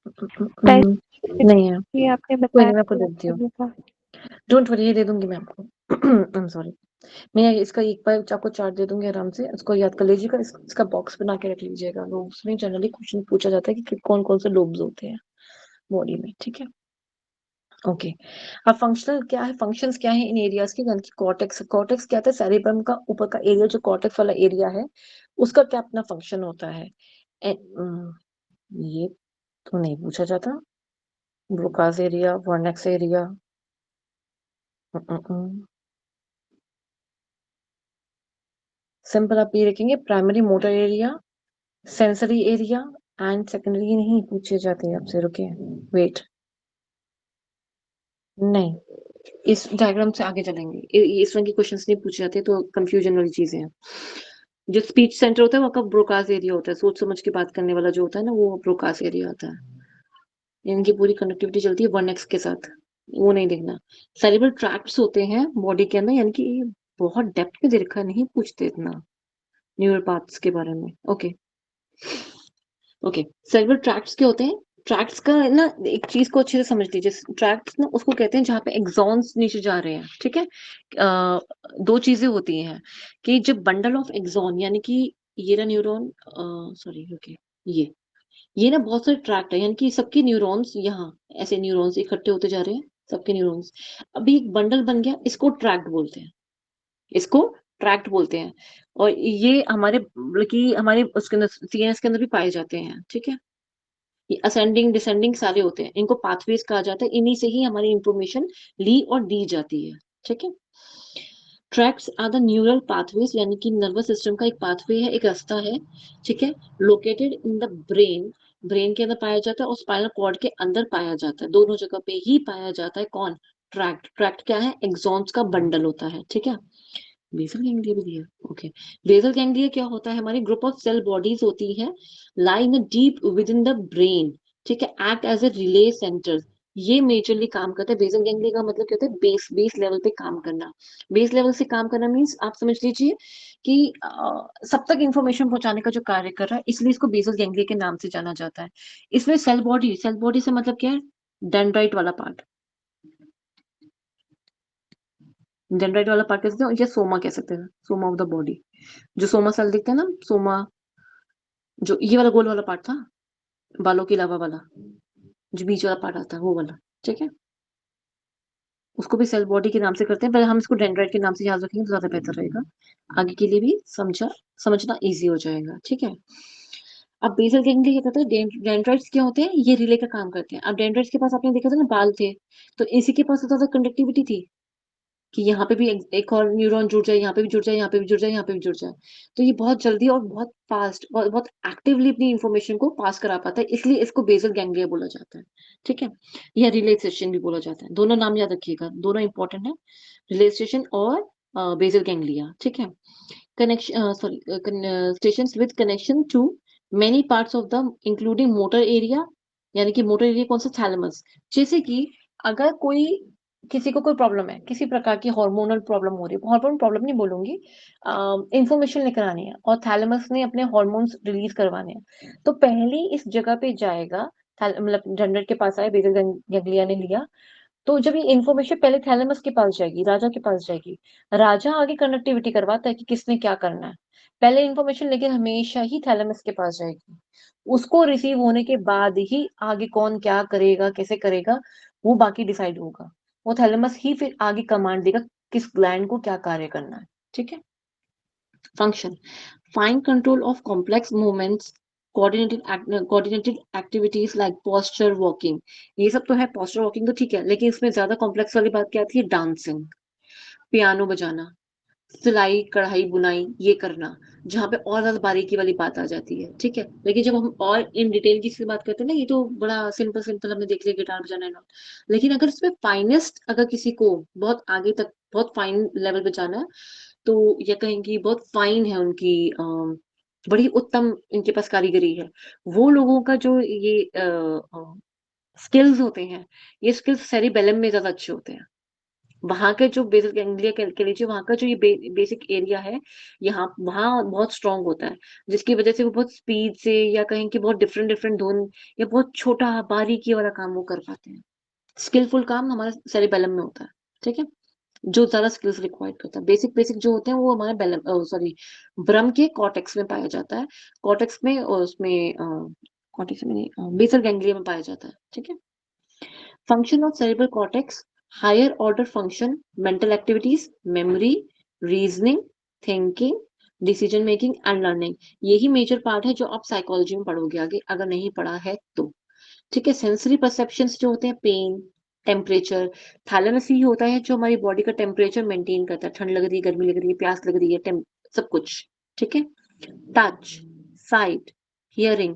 नहीं है, ये आपने कोई बताया नहीं मैं आपको था दे देती हूँ, करने का। डोंट वरी ये दे दूंगी मैं आपको। आई एम सॉरी, मैं इसका एक बार आपको चार्ट दे दूंगी आराम से, उसको याद कर लीजिएगा, इसका बॉक्स बना के रख लीजिएगा। लोब्स में जनरली क्वेश्चन पूछा जाता है कि कौन कौन से लोब्स होते हैं बॉडी में, ठीक है। ओके, अब फंक्शनल क्या है, फंक्शंस क्या है इन एरियाज की, यानी कि कॉर्टेक्स, कॉर्टेक्स क्या था, सेरिब्रम का ऊपर का एरिया जो कॉर्टेक्स वाला एरिया है उसका क्या अपना फंक्शन होता है। ये तो नहीं पूछा जाता, ब्रोकास एरिया, वर्नेक्स एरिया, सिंपल आप ये रखेंगे, primary motor area, sensory area and secondary नहीं पूछे जाते आपसे, रुके वेट, नहीं इस डायग्राम से आगे चलेंगे, इस तरह के क्वेश्चंस नहीं पूछे जाते तो कंफ्यूजन वाली चीजें हैं। जो स्पीच सेंटर होता है वो आपका ब्रोकास एरिया होता है, सोच समझ के बात करने वाला जो होता है ना, वो ब्रोकास एरिया होता है। इनकी पूरी कनेक्टिविटी चलती है 1x के साथ, वो नहीं देखना। सेरिब्रल ट्रैक्ट्स होते हैं बॉडी के अंदर, यानी कि ये बहुत डेप्थ में दे रखा है, नहीं पूछते इतना न्यूरल पाथ्स के बारे में। ओके ओके, सेरिब्रल ट्रैक्ट्स क्या होते हैं? ट्रैक्ट्स का ना एक चीज को अच्छे से समझ लीजिए। ट्रैक्ट्स ना उसको कहते हैं जहाँ पे एक्सॉन्स नीचे जा रहे हैं, ठीक है। दो चीजें होती हैं कि जब बंडल ऑफ एक्सॉन, यानी कि ये रहा न्यूरॉन, सॉरी ओके, ये ना बहुत सारे ट्रैक्ट है, यानी कि सबके न्यूरॉन्स यहाँ ऐसे न्यूरॉन्स इकट्ठे होते जा रहे हैं, सबके न्यूरॉन्स अभी एक बंडल बन गया, इसको ट्रैक्ट बोलते हैं, इसको ट्रैक्ट बोलते हैं। और ये हमारे बल्कि हमारे उसके अंदर सीएनएस के अंदर भी पाए जाते हैं, ठीक है। ये असेंडिंग डिसेंडिंग सारे होते हैं, इनको पाथवेज कहा जाता है, इन्हीं से ही हमारी इंफॉर्मेशन ली और दी जाती है, ठीक है। Tracts are the neural pathways, यानी कि नर्वस सिस्टम का एक पाथवे है, एक रास्ता है, ठीक है। Located in the brain, brain के अंदर पाया जाता है और स्पाइनल कॉर्ड के अंदर पाया जाता है, दोनों जगह पे ही पाया जाता है। कौन? ट्रैक्ट। ट्रैक्ट क्या है? एक्सॉन्स का बंडल होता है, ठीक है। बेसल गैंग्लिया भी दिया, ओके। बेसल गैंग्लिया क्या होता है? हमारी ग्रुप ऑफ सेल बॉडीज होती है, lie in deep within the brain, ठीक है, act as a relay centre. ये मेजरली काम करता है। बेसल गैंग्लिया का मतलब क्या होता है? बेस लेवल पे काम करना। बेस लेवल से काम करना मीन्स आप समझ लीजिए कि सब तक इंफॉर्मेशन पहुंचाने का जो कार्य कर रहा है, इसलिए इसको बेसल गैंग्लिया के नाम से जाना जाता है। इसमें सेल बॉडी से मतलब क्या है? डेंड्राइट वाला पार्ट, डेंड्राइट वाला पार्ट कह सकते हैं, या सोमा कह सकते हैं, सोमा ऑफ द बॉडी। जो सोमा सेल दिखते हैं ना, सोमा, जो ये वाला गोल वाला पार्ट था, बालों के अलावा वाला, जो बीच वाला पार्ट आता है, वो वाला, ठीक है। उसको भी सेल बॉडी के नाम से करते हैं, पर हम इसको डेंड्राइट के नाम से याद रखेंगे तो ज्यादा बेहतर रहेगा, आगे के लिए भी समझना इजी हो जाएगा, ठीक है। अब बेसल गैंग्लिया क्या कहते हैं? डेंड्राइट्स क्या होते हैं? ये रिले का काम करते हैं। अब डेंड्राइट्स के पास आपने देखा था ना, बाल थे, तो इसी के पास तो ज्यादा कंडक्टिविटी थी कि यहाँ पे भी एक और न्यूरॉन जुड़ जाए, यहाँ पे भी जुड़ जाए, यहाँ पे भी जुड़ जाए, यहाँ पे भी जुड़ जाए। तो ये बहुत जल्दी और बहुत फास्ट और बहुत एक्टिवली अपनी इंफॉर्मेशन को पास करा पाता है, इसलिए इसको बेसल गैंग्लिया बोला जाता है, ठीक है। या रिले स्टेशन भी बोला जाता है, दोनों नाम याद रखिएगा, दोनों इंपॉर्टेंट है, रिले स्टेशन और बेसल गैंग्लिया, ठीक है। Connection, sorry, station with connection to many parts of the including motor area, यानी कि मोटर एरिया कौन सा? थैलेमस। जैसे कि अगर कोई किसी को कोई प्रॉब्लम है, किसी प्रकार की हार्मोनल प्रॉब्लम हो रही है, हार्मोनल प्रॉब्लम नहीं बोलूंगी, इंफॉर्मेशन लेकर आनी है और थैलेमस ने अपने हार्मोन्स रिलीज करवाने हैं, तो पहले इस जगह पे जाएगा, मतलब जनरेट के पास आए, बेसल गैंग्लिया ने लिया, तो जब ये इन्फॉर्मेशन पहले थैलेमस के पास जाएगी, राजा के पास जाएगी, राजा आगे कनेक्टिविटी करवाता है कि किसने क्या करना है, पहले इन्फॉर्मेशन लेके हमेशा ही थैलेमस के पास जाएगी, उसको रिसीव होने के बाद ही आगे कौन क्या करेगा, कैसे करेगा, वो बाकी डिसाइड होगा। वो थैलेमस ही फिर आगे कमांड देगा किस ग्लैंड को क्या कार्य करना है, ठीक है। Function, fine control of complex movements, coordinated activities like posture walking. ये सब तो है, पोस्चर वॉकिंग तो ठीक है, लेकिन इसमें ज्यादा कॉम्प्लेक्स वाली बात क्या आती है? डांसिंग, पियानो बजाना, सिलाई कढ़ाई बुनाई, ये करना, जहाँ पे और ज्यादा बारीकी वाली बात आ जाती है, ठीक है। लेकिन जब हम और इन डिटेल की इसकी बात करते हैं ना, ये तो बड़ा सिंपल सिंपल हमने देख लिया, गिटार बजाना है ना, लेकिन अगर इसमें फाइनेस्ट, अगर किसी को बहुत आगे तक बहुत फाइन लेवल पे जाना है, तो या कहेंगे बहुत फाइन है उनकी, बड़ी उत्तम इनके पास कारीगरी है, वो लोगों का जो ये स्किल्स होते हैं, ये स्किल्स सेरिबेलम में ज्यादा अच्छे होते हैं। वहां के जो बेसिक गैंग्लिया कह लीजिए, वहां का जो ये बेसिक एरिया है, यहाँ वहां बहुत स्ट्रांग होता है, जिसकी वजह से वो बहुत स्पीड से, या कहें कि बहुत डिफरेंट डिफरेंट धुन, या बहुत छोटा बारीकी वाला काम वो कर पाते हैं। स्किलफुल काम हमारे सेरिबेलम में होता है, ठीक है, जो ज्यादा स्किल्स रिक्वायर्ड करता है। बेसिक बेसिक जो होते हैं वो हमारे बेलम, सॉरी, ब्रम के कॉर्टेक्स में पाया जाता है, कॉर्टेक्स में, और उसमें कॉर्टेक्स में नहीं, बेसल गैंग्लिया में पाया जाता है, ठीक है। Function of cerebral cortex, higher order function, mental activities, memory, reasoning, thinking, decision making and learning. यही मेजर पार्ट है जो आप साइकोलॉजी में पढ़ोगे आगे, अगर नहीं पढ़ा है तो, ठीक है। सेंसरी परसेप्शंस जो होते हैं, पेन, टेम्परेचर, थैलेमस ही होता है जो हमारी बॉडी का टेम्परेचर मेंटेन करता है, ठंड लग रही है, गर्मी लग रही है, प्यास लग रही है, सब कुछ, ठीक है। Touch, sight, hearing,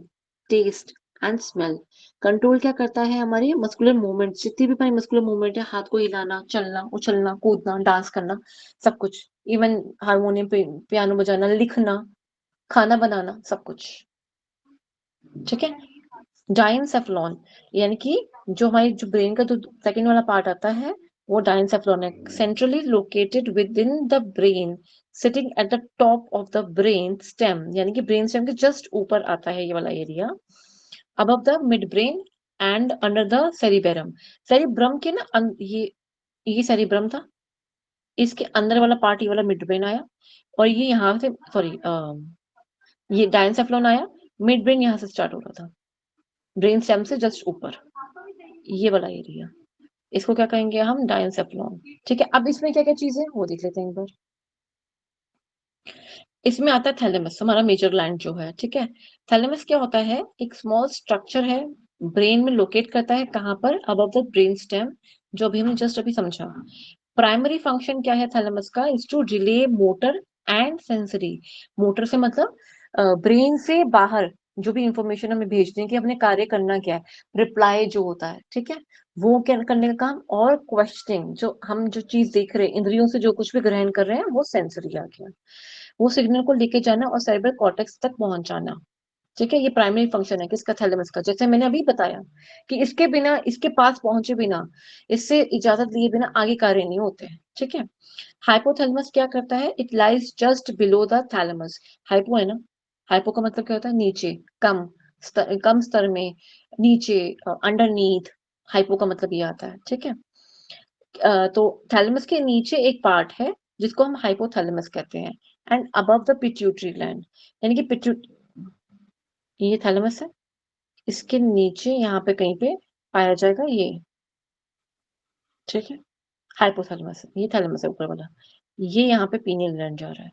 taste and smell. Control क्या करता है? हमारे मस्कुलर मूवमेंट, जितनी भी हमारी मस्कुलर मूवमेंट है, हाथ को हिलाना, चलना, उछलना, कूदना, डांस करना, सब कुछ, इवन हारमोनियम पे पियानो बजाना, लिखना, खाना बनाना, सब कुछ, ठीक है। डाइनसेफ्लॉन यानी कि जो हमारी जो ब्रेन का जो सेकंड वाला पार्ट आता है वो डाइनसेफ्लॉन है, centrally located with in the brain, sitting at the top of the brain stem, यानी कि ब्रेन स्टेम के जस्ट ऊपर आता है ये वाला area, above the midbrain and under the cerebellum। Cerebrum के ना ये सेरिब्रम था, इसके अंदर वाला पार्ट ये वाला मिड ब्रेन आया, और ये यहाँ से सॉरी ये डायनसेफ्लॉन आया, मिड ब्रेन यहाँ से स्टार्ट हो रहा था, ब्रेन स्टेम से जस्ट ऊपर, ये वाला एरिया, इसको क्या कहेंगे हम, डायनसेफ्लॉन, ठीक है। अब इसमें क्या क्या चीजें वो देख लेते हैं एक बार। इसमें आता है थैलेमस, हमारा मेजर ग्लैंड जो है, ठीक है। थैलेमस क्या होता है, एक स्मॉल स्ट्रक्चर है, ब्रेन में लोकेट करता है, कहां पर, अबव द ब्रेन स्टेम, जो अभी हमने जस्ट अभी समझा। प्राइमरी फंक्शन क्या है थैलेमस का, is to relay motor and sensory. Motor से मतलब ब्रेन से बाहर जो भी इंफॉर्मेशन हमें भेजने की, अपने कार्य करना क्या है, रिप्लाई जो होता है, ठीक है, वो क्या करने का काम, और क्वेश्चनिंग, जो हम जो चीज देख रहे हैं, इंद्रियों से जो कुछ भी ग्रहण कर रहे हैं, वो सेंसरी आ गया, वो सिग्नल को लेके जाना और सेरेब्रल कॉर्टेक्स तक पहुंचाना, ठीक है। ये प्राइमरी फंक्शन है किसका, थैलेमस का, जैसे मैंने अभी बताया कि इसके बिना, इसके पास पहुंचे बिना, इससे इजाजत लिए बिना आगे कार्य नहीं होते हैं, ठीक है। हाइपोथैलेमस क्या करता है, it lies just below the thalamus. Hypo है ना, हाइपो का मतलब क्या होता है, नीचे, कम स्तर में, नीचे, अंडरनीथ, हाइपो का मतलब ये आता है, ठीक है। तो थैलेमस के नीचे एक पार्ट है जिसको हम हाइपोथैलेमस कहते हैं, and above the pituitary gland, यानी कि ये थैलेमस है, इसके नीचे यहाँ पे कहीं पे पाया जाएगा ये, ठीक है, हाइपोथैलेमस, ये थैलेमस है ऊपर वाला, ये यहाँ पे पीनियल ग्लैंड जा रहा है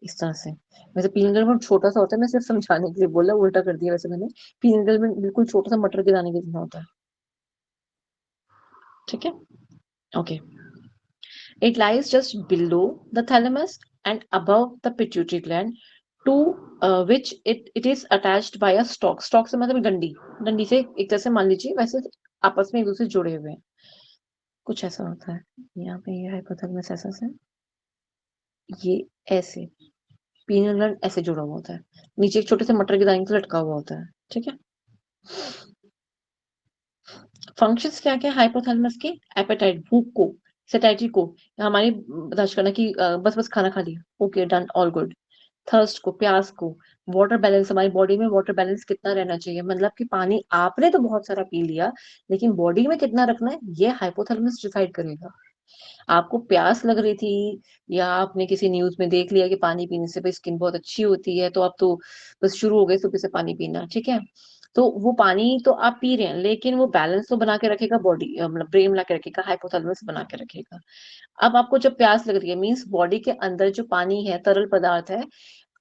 इस तरह से। वैसे पीनियल ग्लैंड बहुत छोटा सा होता है, मैं सिर्फ समझाने के लिए बोला, उल्टा कर दिया वैसे मैंने, पीनियल ग्लैंड में बिल्कुल छोटा सा मटर के दाने के जितना होता है, ठीक है, okay. It lies just below the thalamus and above the pituitary gland, to which it is attached by a stalk। Stalk से मतलब डंडी, डंडी से एक तरह से मान लीजिए, वैसे आपस में एक दूसरे से जुड़े हुए हैं, कुछ ऐसा होता है। यहाँ पे ये हाइपोथैलेमस ऐसा से, ये ऐसे, पीनियल ग्लैंड ऐसे जुड़ा हुआ होता है, नीचे एक छोटे से मटर के दाने से लटका हुआ होता है, ठीक है। फंक्शंस क्या क्या हाइपोथैलेमस के, एपेटाइट, भूख को, सैटिस्फैक्टरी को, हमारी बर्दाश्त करना कि बस बस खाना खा लिया, okay done, all good. Thirst को, प्यास को, वाटर बैलेंस, हमारी बॉडी में वाटर बैलेंस कितना रहना चाहिए, मतलब कि पानी आपने तो बहुत सारा पी लिया, लेकिन बॉडी में कितना रखना है, ये हाइपोथैलेमस डिसाइड करेगा। आपको प्यास लग रही थी, या आपने किसी न्यूज में देख लिया कि पानी पीने से भाई स्किन बहुत अच्छी होती है, तो आप तो बस शुरू हो गए सुबह से पानी पीना, ठीक है। तो वो पानी तो आप पी रहे हैं, लेकिन वो बैलेंस तो बना के रखेगा बॉडी, मतलब ब्रेन बना के रखेगा, हाइपोथैलेमस बना के रखेगा। अब आपको जब प्यास लग रही है, मीन्स बॉडी के अंदर जो पानी है, तरल पदार्थ है,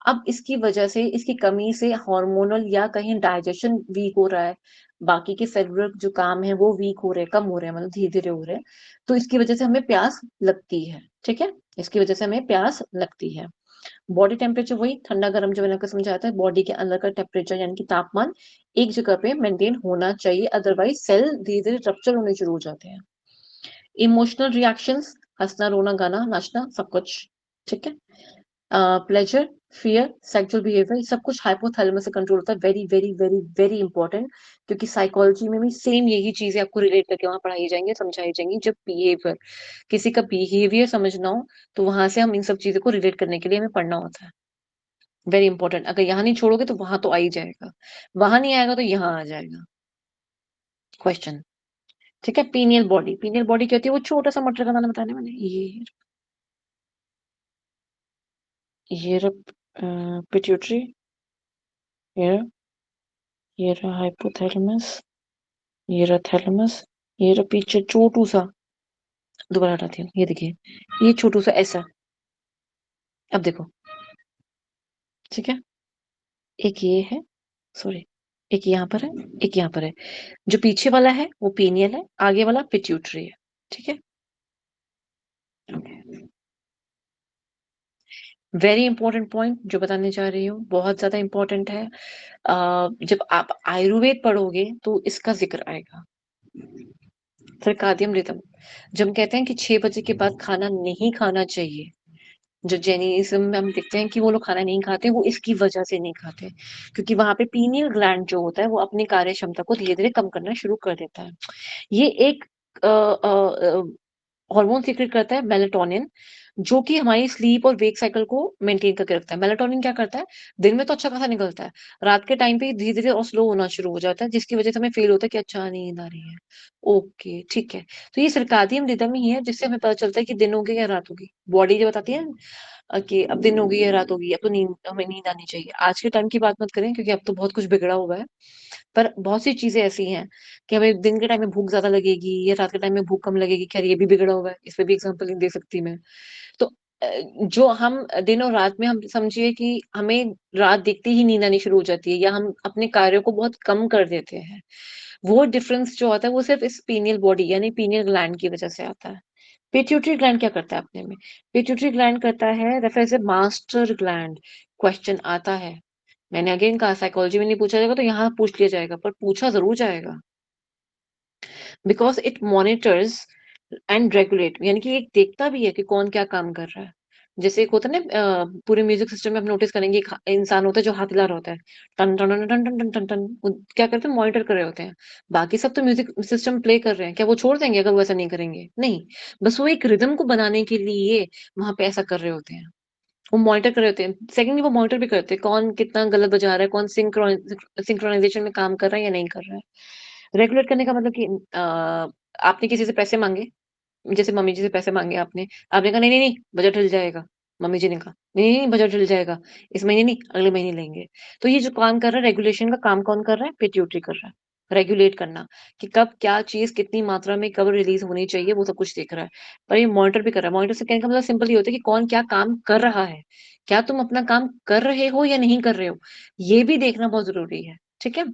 अब इसकी वजह से, इसकी कमी से हार्मोनल या कहीं डाइजेशन वीक हो रहा है, बाकी के सेलुलर जो काम है वो वीक हो रहे हैं, कम हो रहे हैं, मतलब धीरे धीरे हो रहे हैं, तो इसकी वजह से हमें प्यास लगती है, ठीक है, इसकी वजह से हमें प्यास लगती है। बॉडी टेम्परेचर वही ठंडा गर्म जो मैंने आपको समझाया था, बॉडी के अंदर का टेम्परेचर यानी कि तापमान एक जगह पे मेंटेन होना चाहिए, अदरवाइज सेल धीरे धीरे रप्चर होने शुरू हो जाते हैं। इमोशनल रिएक्शंस, हंसना, रोना, गाना, नाचना, सब कुछ, ठीक है। प्लेजर, फियर, सेक्सुअल बिहेवियर, सब कुछ हाइपोथैलेमस से कंट्रोल होता है। Very very very very important, क्योंकि साइकोलॉजी में भी सेम यही चीजें आपको रिलेट करके वहां पढ़ाई जाएंगी, समझाई जाएंगी। जब बिहेवियर, किसी का बिहेवियर समझना हो, तो वहां से हम इन सब चीजों को रिलेट करने के लिए हमें पढ़ना होता है। वेरी इंपॉर्टेंट, अगर यहाँ नहीं छोड़ोगे तो वहां तो आ ही जाएगा, वहां नहीं आएगा तो यहाँ आ जाएगा क्वेश्चन, ठीक है। पीनियल बॉडी, पीनियल बॉडी क्या होती है, वो छोटा सा मटर का दाना बताने मैंने, ये पिट्यूटरी, ये ये रहा हाइपोथैलेमस, ये रहा थैलेमस, ये रहा पीछे छोटू सा, दोबारा हटाती हूँ, ये देखिए, ये छोटू सा ऐसा, अब देखो, ठीक है, एक ये है, सॉरी, एक यहाँ पर है, एक यहाँ पर है, जो पीछे वाला है वो पीनियल है, आगे वाला पिट्यूटरी है, ठीक है। वेरी इंपॉर्टेंट पॉइंट जो बताने जा रही हूँ, बहुत ज्यादा इंपॉर्टेंट है। जब आप आयुर्वेद पढ़ोगे तो इसका जिक्र आएगा, सर्कादियम रिदम, जब हम कहते हैं कि 6 बजे के बाद खाना नहीं खाना चाहिए, जो जैनिज्म में हम देखते हैं कि वो लोग खाना नहीं खाते, वो इसकी वजह से नहीं खाते, क्योंकि वहां पे पीनियल ग्लैंड जो होता है वो अपनी कार्य क्षमता को धीरे धीरे कम करना शुरू कर देता है। ये एक हार्मोन सीक्रेट करता है मेलाटोनिन, जो कि हमारी स्लीप और वेक साइकिल को मेंटेन करके रखता है। मेलाटोनिन क्या करता है, दिन में तो अच्छा खासा निकलता है, रात के टाइम पे धीरे धीरे और स्लो होना शुरू हो जाता है, जिसकी वजह से हमें फील होता है कि अच्छा नींद आ रही है। ओके ठीक है, तो ये सर्कादियन रिदम ही है जिससे हमें पता चलता है कि दिन होगी या रात होगी। बॉडी जो बताती है कि अब दिन होगी या रात होगी, अब तो नींद, हमें नींद आनी चाहिए। आज के टाइम की बात मत करें क्योंकि अब तो बहुत कुछ बिगड़ा हुआ है, पर बहुत सी चीजें ऐसी हैं कि हमें दिन के टाइम में भूख ज्यादा लगेगी या रात के टाइम में भूख कम लगेगी। खैर ये भी बिगड़ा हुआ है, इस पे भी एग्जांपल नहीं दे सकती मैं। तो जो हम दिन और रात में, हम समझिए कि हमें रात देखते ही नींद आनी शुरू हो जाती है या हम अपने कार्यों को बहुत कम कर देते हैं, वो डिफरेंस जो आता है वो सिर्फ इस पीनियल बॉडी यानी पीनियल ग्लैंड की वजह से आता है। पिट्यूटरी ग्लैंड क्या करता है अपने में? पिट्यूटरी ग्लैंड करता है refer as a master gland. Question आता है, मैंने अगेन कहा साइकोलॉजी में नहीं पूछा जाएगा तो यहाँ पूछ लिया जाएगा, पर पूछा जरूर जाएगा, because it monitors and regulate, यानी कि एक देखता भी है कि कौन क्या काम कर रहा है। जैसे एक होता है ना, पूरे म्यूजिक सिस्टम में आप नोटिस करेंगे एक इंसान होता है जो हाथ हिला रहा होता है, टन टन टन टन टन टन टन टन, वो क्या करते हैं, मॉनिटर कर रहे होते हैं। बाकी सब तो म्यूजिक सिस्टम प्ले कर रहे हैं, क्या वो छोड़ देंगे अगर वो ऐसा नहीं करेंगे? नहीं, बस वो एक रिदम को बनाने के लिए वहां पे ऐसा कर रहे होते हैं, वो मॉनिटर कर रहे होते हैं। सेकंडली वो मॉनिटर भी करते हैं कौन कितना गलत बजा रहा है, कौन सिंक्रोनाइजेशन में काम कर रहा है या नहीं कर रहा है। रेगुलेट करने का मतलब कि आपने किसी से पैसे मांगे, जैसे मम्मी जी से पैसे मांगे आपने, आपने कहा नहीं नहीं नहीं बजट हिल जाएगा, मम्मी जी ने कहा नहीं नहीं नहीं बजट हिल जाएगा, इस महीने नहीं अगले महीने लेंगे। तो ये जो काम कर रहा है, रेगुलेशन का काम कौन कर रहा है? पिट्यूटरी कर रहा है। रेगुलेट करना कि कब क्या चीज कितनी मात्रा में कब रिलीज होनी चाहिए, वो सब कुछ देख रहा है। पर ये मॉनिटर भी कर रहा है। मॉनिटर से कहने का मतलब सिंपल ये होता है कि कौन क्या काम कर रहा है, क्या तुम अपना काम कर रहे हो या नहीं कर रहे हो, ये भी देखना बहुत जरूरी है। ठीक है,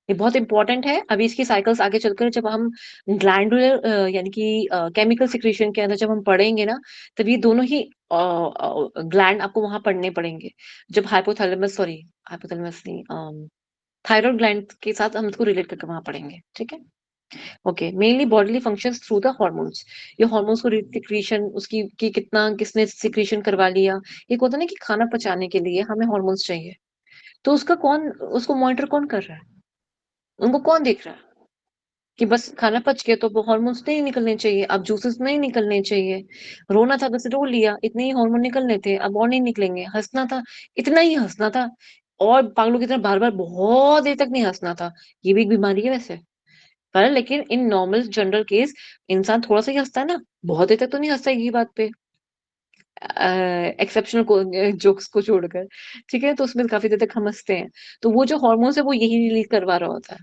ये बहुत इंपॉर्टेंट है। अभी इसकी साइकिल्स आगे चलकर जब हम ग्लैंडुलर यानी कि केमिकल सिक्रीशन के अंदर जब हम पढ़ेंगे ना, तब ये दोनों ही ग्लैंड आपको वहां पढ़ने पड़ेंगे। जब हाइपोथैलेमस, सॉरी हाइपोथैलेमस नहीं, थायराइड ग्लैंड के साथ हम इसको रिलेट करके वहां पढ़ेंगे। ठीक है, okay. Mainly bodily functions through the hormones. ये हार्मोन्स को सिक्रीशन उसकी कि कितना किसने सिक्रीशन करवा लिया। एक होता है ना कि खाना पचाने के लिए हमें हार्मोन्स चाहिए, तो उसका कौन, उसको मॉनिटर कौन कर रहा है, उनको कौन देख रहा है कि बस खाना पच गया तो वो हार्मोन्स नहीं निकलने चाहिए, अब जूसेस नहीं निकलने चाहिए। रोना था बस रो लिया, इतने ही हार्मोन निकलने थे, अब और नहीं निकलेंगे। हंसना था, इतना ही हंसना था, और पागलों की तरह बार बार बहुत देर तक नहीं हंसना था। ये भी एक बीमारी है वैसे, पर लेकिन इन नॉर्मल जनरल केस इंसान थोड़ा सा ही हंसता है ना, बहुत देर तक तो नहीं हंसता एक ही बात पे, एक्सेप्शनल को जोक्स को छोड़कर। ठीक है, तो उसमें काफी देर तक हम हंसते हैं, तो वो जो हार्मोन्स है वो यही रिलीज करवा रहा होता है।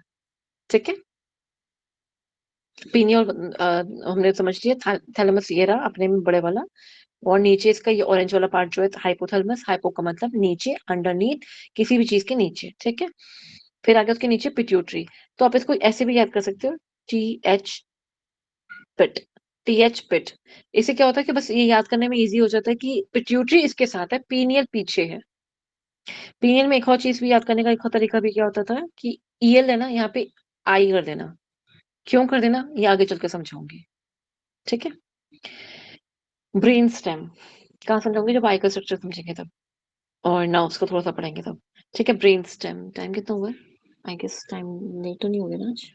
ठीक है, पीनियल हमने समझ लिया, थैलेमस ये रहा अपने में बड़े वाला, और नीचे इसका ये ऑरेंज वाला पार्ट जो है हाइपोथैलेमस। हाइपो का मतलब नीचे, अंडरनीथ, किसी भी चीज के नीचे। ठीक है, फिर आगे उसके नीचे पिट्यूटरी। तो आप इसको ऐसे भी याद कर सकते हो, टी एच पिट, टी एच पिट। इससे क्या होता है कि बस ये याद करने में इजी हो जाता है कि पिट्यूटरी इसके साथ है, पीनियल पीछे है। पीनियल में एक और चीज भी याद करने का एक और तरीका भी क्या होता था कि ईएल है ना, यहाँ पे आई कर देना। क्यों कर देना ये आगे चल के समझाऊंगी। ठीक है, ब्रेन स्टेम कहाँ समझाऊंगी, जब आई का स्ट्रक्चर समझेंगे तब, और नाउस को थोड़ा सा पढ़ेंगे तब। ठीक है, ब्रेन स्टेम। टाइम कितना हुआ है? आई गेस टाइम लेट तो नहीं हो गया ना आज?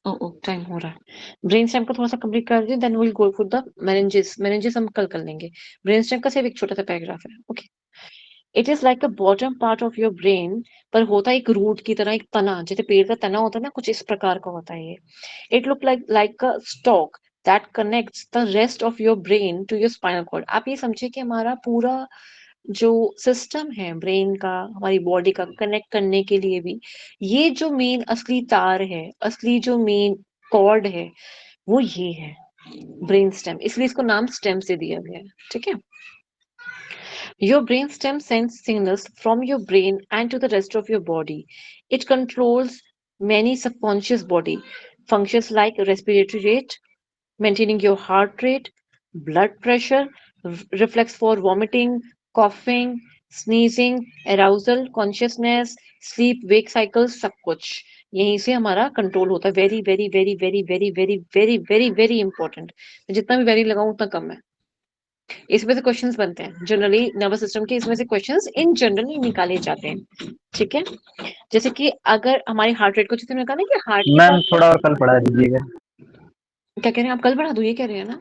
ओ ओ टाइम हो रहा है। ब्रेन स्टेम को थोड़ा सा कंप्लीट कर दिए, then will go for the meninges. Meninges हम कल कर लेंगे। ब्रेन स्टेम का सिर्फ एक छोटा सा पैराग्राफ है। Okay, it is like a bottom part of your brain, पर होता है एक रूट की तरह, एक तना, जैसे पेड़ का तना होता है ना, कुछ इस प्रकार का होता है ये। It look like a stalk that connects the rest of your brain to your spinal cord. आप ये समझिए कि हमारा पूरा जो सिस्टम है ब्रेन का, हमारी बॉडी का कनेक्ट करने के लिए भी, ये जो मेन असली तार है, असली जो मेन कॉर्ड है, वो ये है ब्रेन स्टेम। इसलिए इसको नाम स्टेम से दिया गया है। ठीक है, your brainstem sends signals from your brain and to the rest of your body. It controls many subconscious body functions like respiratory rate, maintaining your heart rate, blood pressure, reflex for vomiting, coughing, sneezing, arousal, consciousness, sleep wake cycle, सब कुछ यहीं से हमारा control होता है। Very very very very very very very very very important. जितना भी very लगाऊं उतना कम है। इसमें से क्वेश्चंस बनते हैं जनरली नर्वस सिस्टम के, इसमें से क्वेश्चंस इन जनरल निकाले जाते हैं। ठीक है, जैसे कि अगर हमारी हार्ट रेट को, जैसे मैंने कहा ना कि हार्ट के मैम पास, थोड़ा और कल पढ़ा दीजिएगा। क्या कह रहे हैं आप, कल बढ़ा दूं ये कह रहे हैं ना?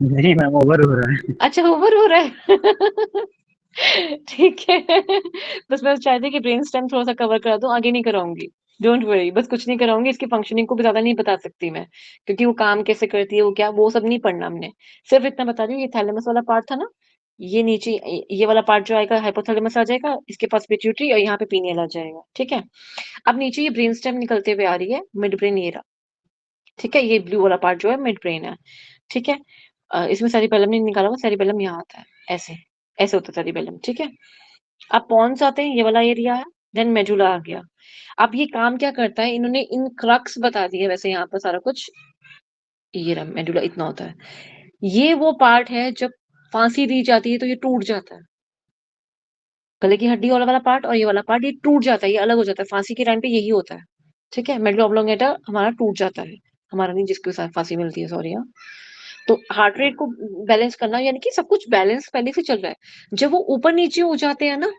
जी मैम ओवर हो रहा है। अच्छा, ओवर हो रहा है। ठीक है। बस मैं चाहती थी कि ब्रेन स्टेम थोड़ा सा कवर करा दूं, आगे नहीं कराऊंगी। डोंट वरी, बस कुछ नहीं कराऊंगी, इसकी फंक्शनिंग को भी ज्यादा नहीं बता सकती मैं, क्योंकि वो काम कैसे करती है, वो क्या, वो सब नहीं पढ़ना हमने। सिर्फ इतना बता रही हूँ, ये थैलेमस वाला पार्ट था ना, ये नीचे ये वाला पार्ट जो आएगा हाइपोथैलेमस आ जाएगा, इसके पास पिट्यूटरी और यहाँ पे पीनियल आ जाएगा। ठीक है, अब नीचे ये ब्रेन स्टेम निकलते हुए आ रही है, मिड ब्रेन ये रहा। ठीक है, ये ब्लू वाला पार्ट जो है मिड ब्रेन है। ठीक है, इसमें सेरिबेलम नहीं निकाला हुआ, सेरिबेलम यहाँ आता है, ऐसे ऐसे होता है सेरिबेलम। ठीक है, अब पॉन्स आते हैं, ये वाला एरिया है, देन मेडुला आ गया। अब ये काम क्या करता है, इन्होंने इन क्रक्स बता दिया वैसे यहाँ पर सारा कुछ। ये रहा मेडुला, इतना होता है। ये वो पार्ट है जब फांसी दी जाती है तो ये टूट जाता है, गले की हड्डी वाला पार्ट और ये वाला पार्ट ये टूट जाता है, ये अलग हो जाता है। फांसी के टाइम पे यही होता है। ठीक है, मेडुला ऑब्लोंगेटा हमारा टूट जाता है, हमारा नहीं, जिसके साथ फांसी मिलती है, सॉरी। तो हार्ट रेट को बैलेंस करना, यानी कि सब कुछ बैलेंस पहले से चल रहा है। जब वो ऊपर नीचे हो जाते हैं ना,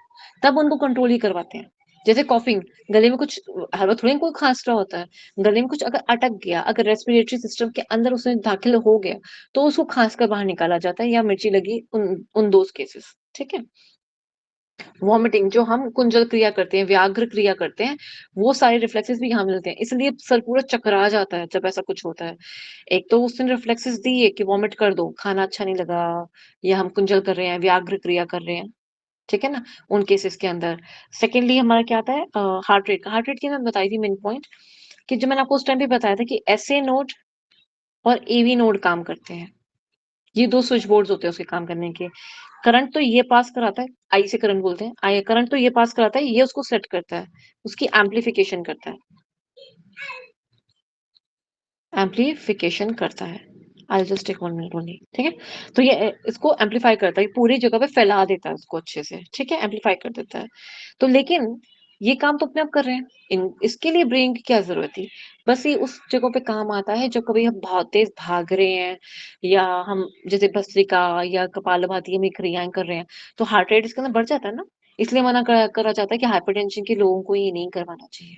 तब उनको कंट्रोल ही करवाते हैं। जैसे कॉफिंग, गले में कुछ, हर वक्त थोड़ी कोई खांस रहा होता है, गले में कुछ अगर अटक गया, अगर रेस्पिरेटरी सिस्टम के अंदर उसमें दाखिल हो गया, तो उसको खांस कर बाहर निकाला जाता है, या मिर्ची लगी, उन उन दो केसेस। ठीक है, वॉमिटिंग, जो हम कुंजल क्रिया करते हैं, व्याघ्र क्रिया करते हैं, वो सारे रिफ्लेक्सेस भी यहाँ मिलते हैं, इसलिए सर पूरा चकरा जाता है जब ऐसा कुछ होता है। एक तो उसने रिफ्लेक्सेस दी है कि वॉमिट कर दो, खाना अच्छा नहीं लगा, या हम कुंजल कर रहे हैं, व्याघ्र क्रिया कर रहे हैं। ठीक है ना, उन केसेस के अंदर। सेकेंडली हमारा क्या आता है, हार्ट रेट की मैं बताई थी मेन पॉइंट, कि जो मैंने आपको उस टाइम पे बताया था कि एसए नोड और एवी नोड काम करते हैं। ये दो स्विच बोर्ड्स होते हैं उसके काम करने के। करंट तो ये पास कराता है, आई से करंट बोलते हैं, आई करंट तो ये पास कराता है, ये उसको सेट करता है, उसकी एम्पलीफिकेशन करता है, एम्पलीफिकेशन करता है। I just take 1 minute only. ठीक है, तो ये इसको एम्पलीफाई करता है, पूरी जगह पे फैला देता है उसको अच्छे से। ठीक है, एम्पलीफाई कर देता है। तो लेकिन ये काम तो अपने आप कर रहे हैं, इसके लिए ब्रेन की क्या जरूरत थी? बस ये उस जगह पे काम आता है जब कभी हम बहुत तेज भाग रहे हैं, या हम जैसे भस्त्रिका या कपालभाति में क्रियाएं कर रहे हैं, तो हार्ट रेट इसके अंदर बढ़ जाता है ना। इसलिए मना करा जाता है कि हाइपरटेंशन के लोगों को ये नहीं करवाना चाहिए।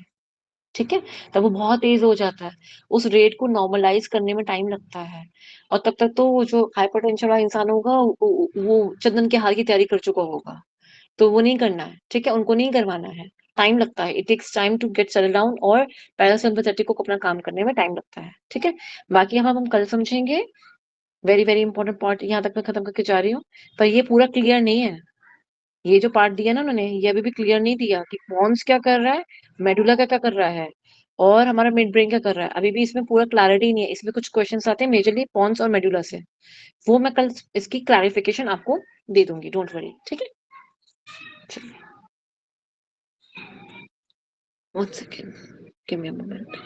ठीक है, तब वो बहुत तेज हो जाता है, उस रेट को नॉर्मलाइज करने में टाइम लगता है, और तब तक तो वो जो हाइपरटेंशन वाला इंसान होगा, वो चंदन के हार की तैयारी कर चुका होगा। तो वो नहीं करना है, ठीक है, उनको नहीं करवाना है। टाइम लगता है, it takes time to get settle down, और पैरासिम्पैथेटिक को अपना काम करने में टाइम लगता है। ठीक है, बाकी हम कल समझेंगे। वेरी वेरी इंपॉर्टेंट पॉइंट यहाँ तक मैं खत्म करके जा रही हूँ, पर ये पूरा क्लियर नहीं है। ये जो पार्ट दिया ना उन्होंने, ये अभी भी क्लियर नहीं दिया कि पॉन्स क्या कर रहा है, मेडुला क्या क्या कर रहा है, और हमारा मिड ब्रेन क्या कर रहा है। अभी भी इसमें पूरा क्लैरिटी नहीं है, इसमें कुछ क्वेश्चंस आते हैं मेजरली पॉन्स और मेडुला से, वो मैं कल इसकी क्लैरिफिकेशन आपको दे दूंगी, डोंट वरी। ठीक है, चलिए, 1 second, give me a moment.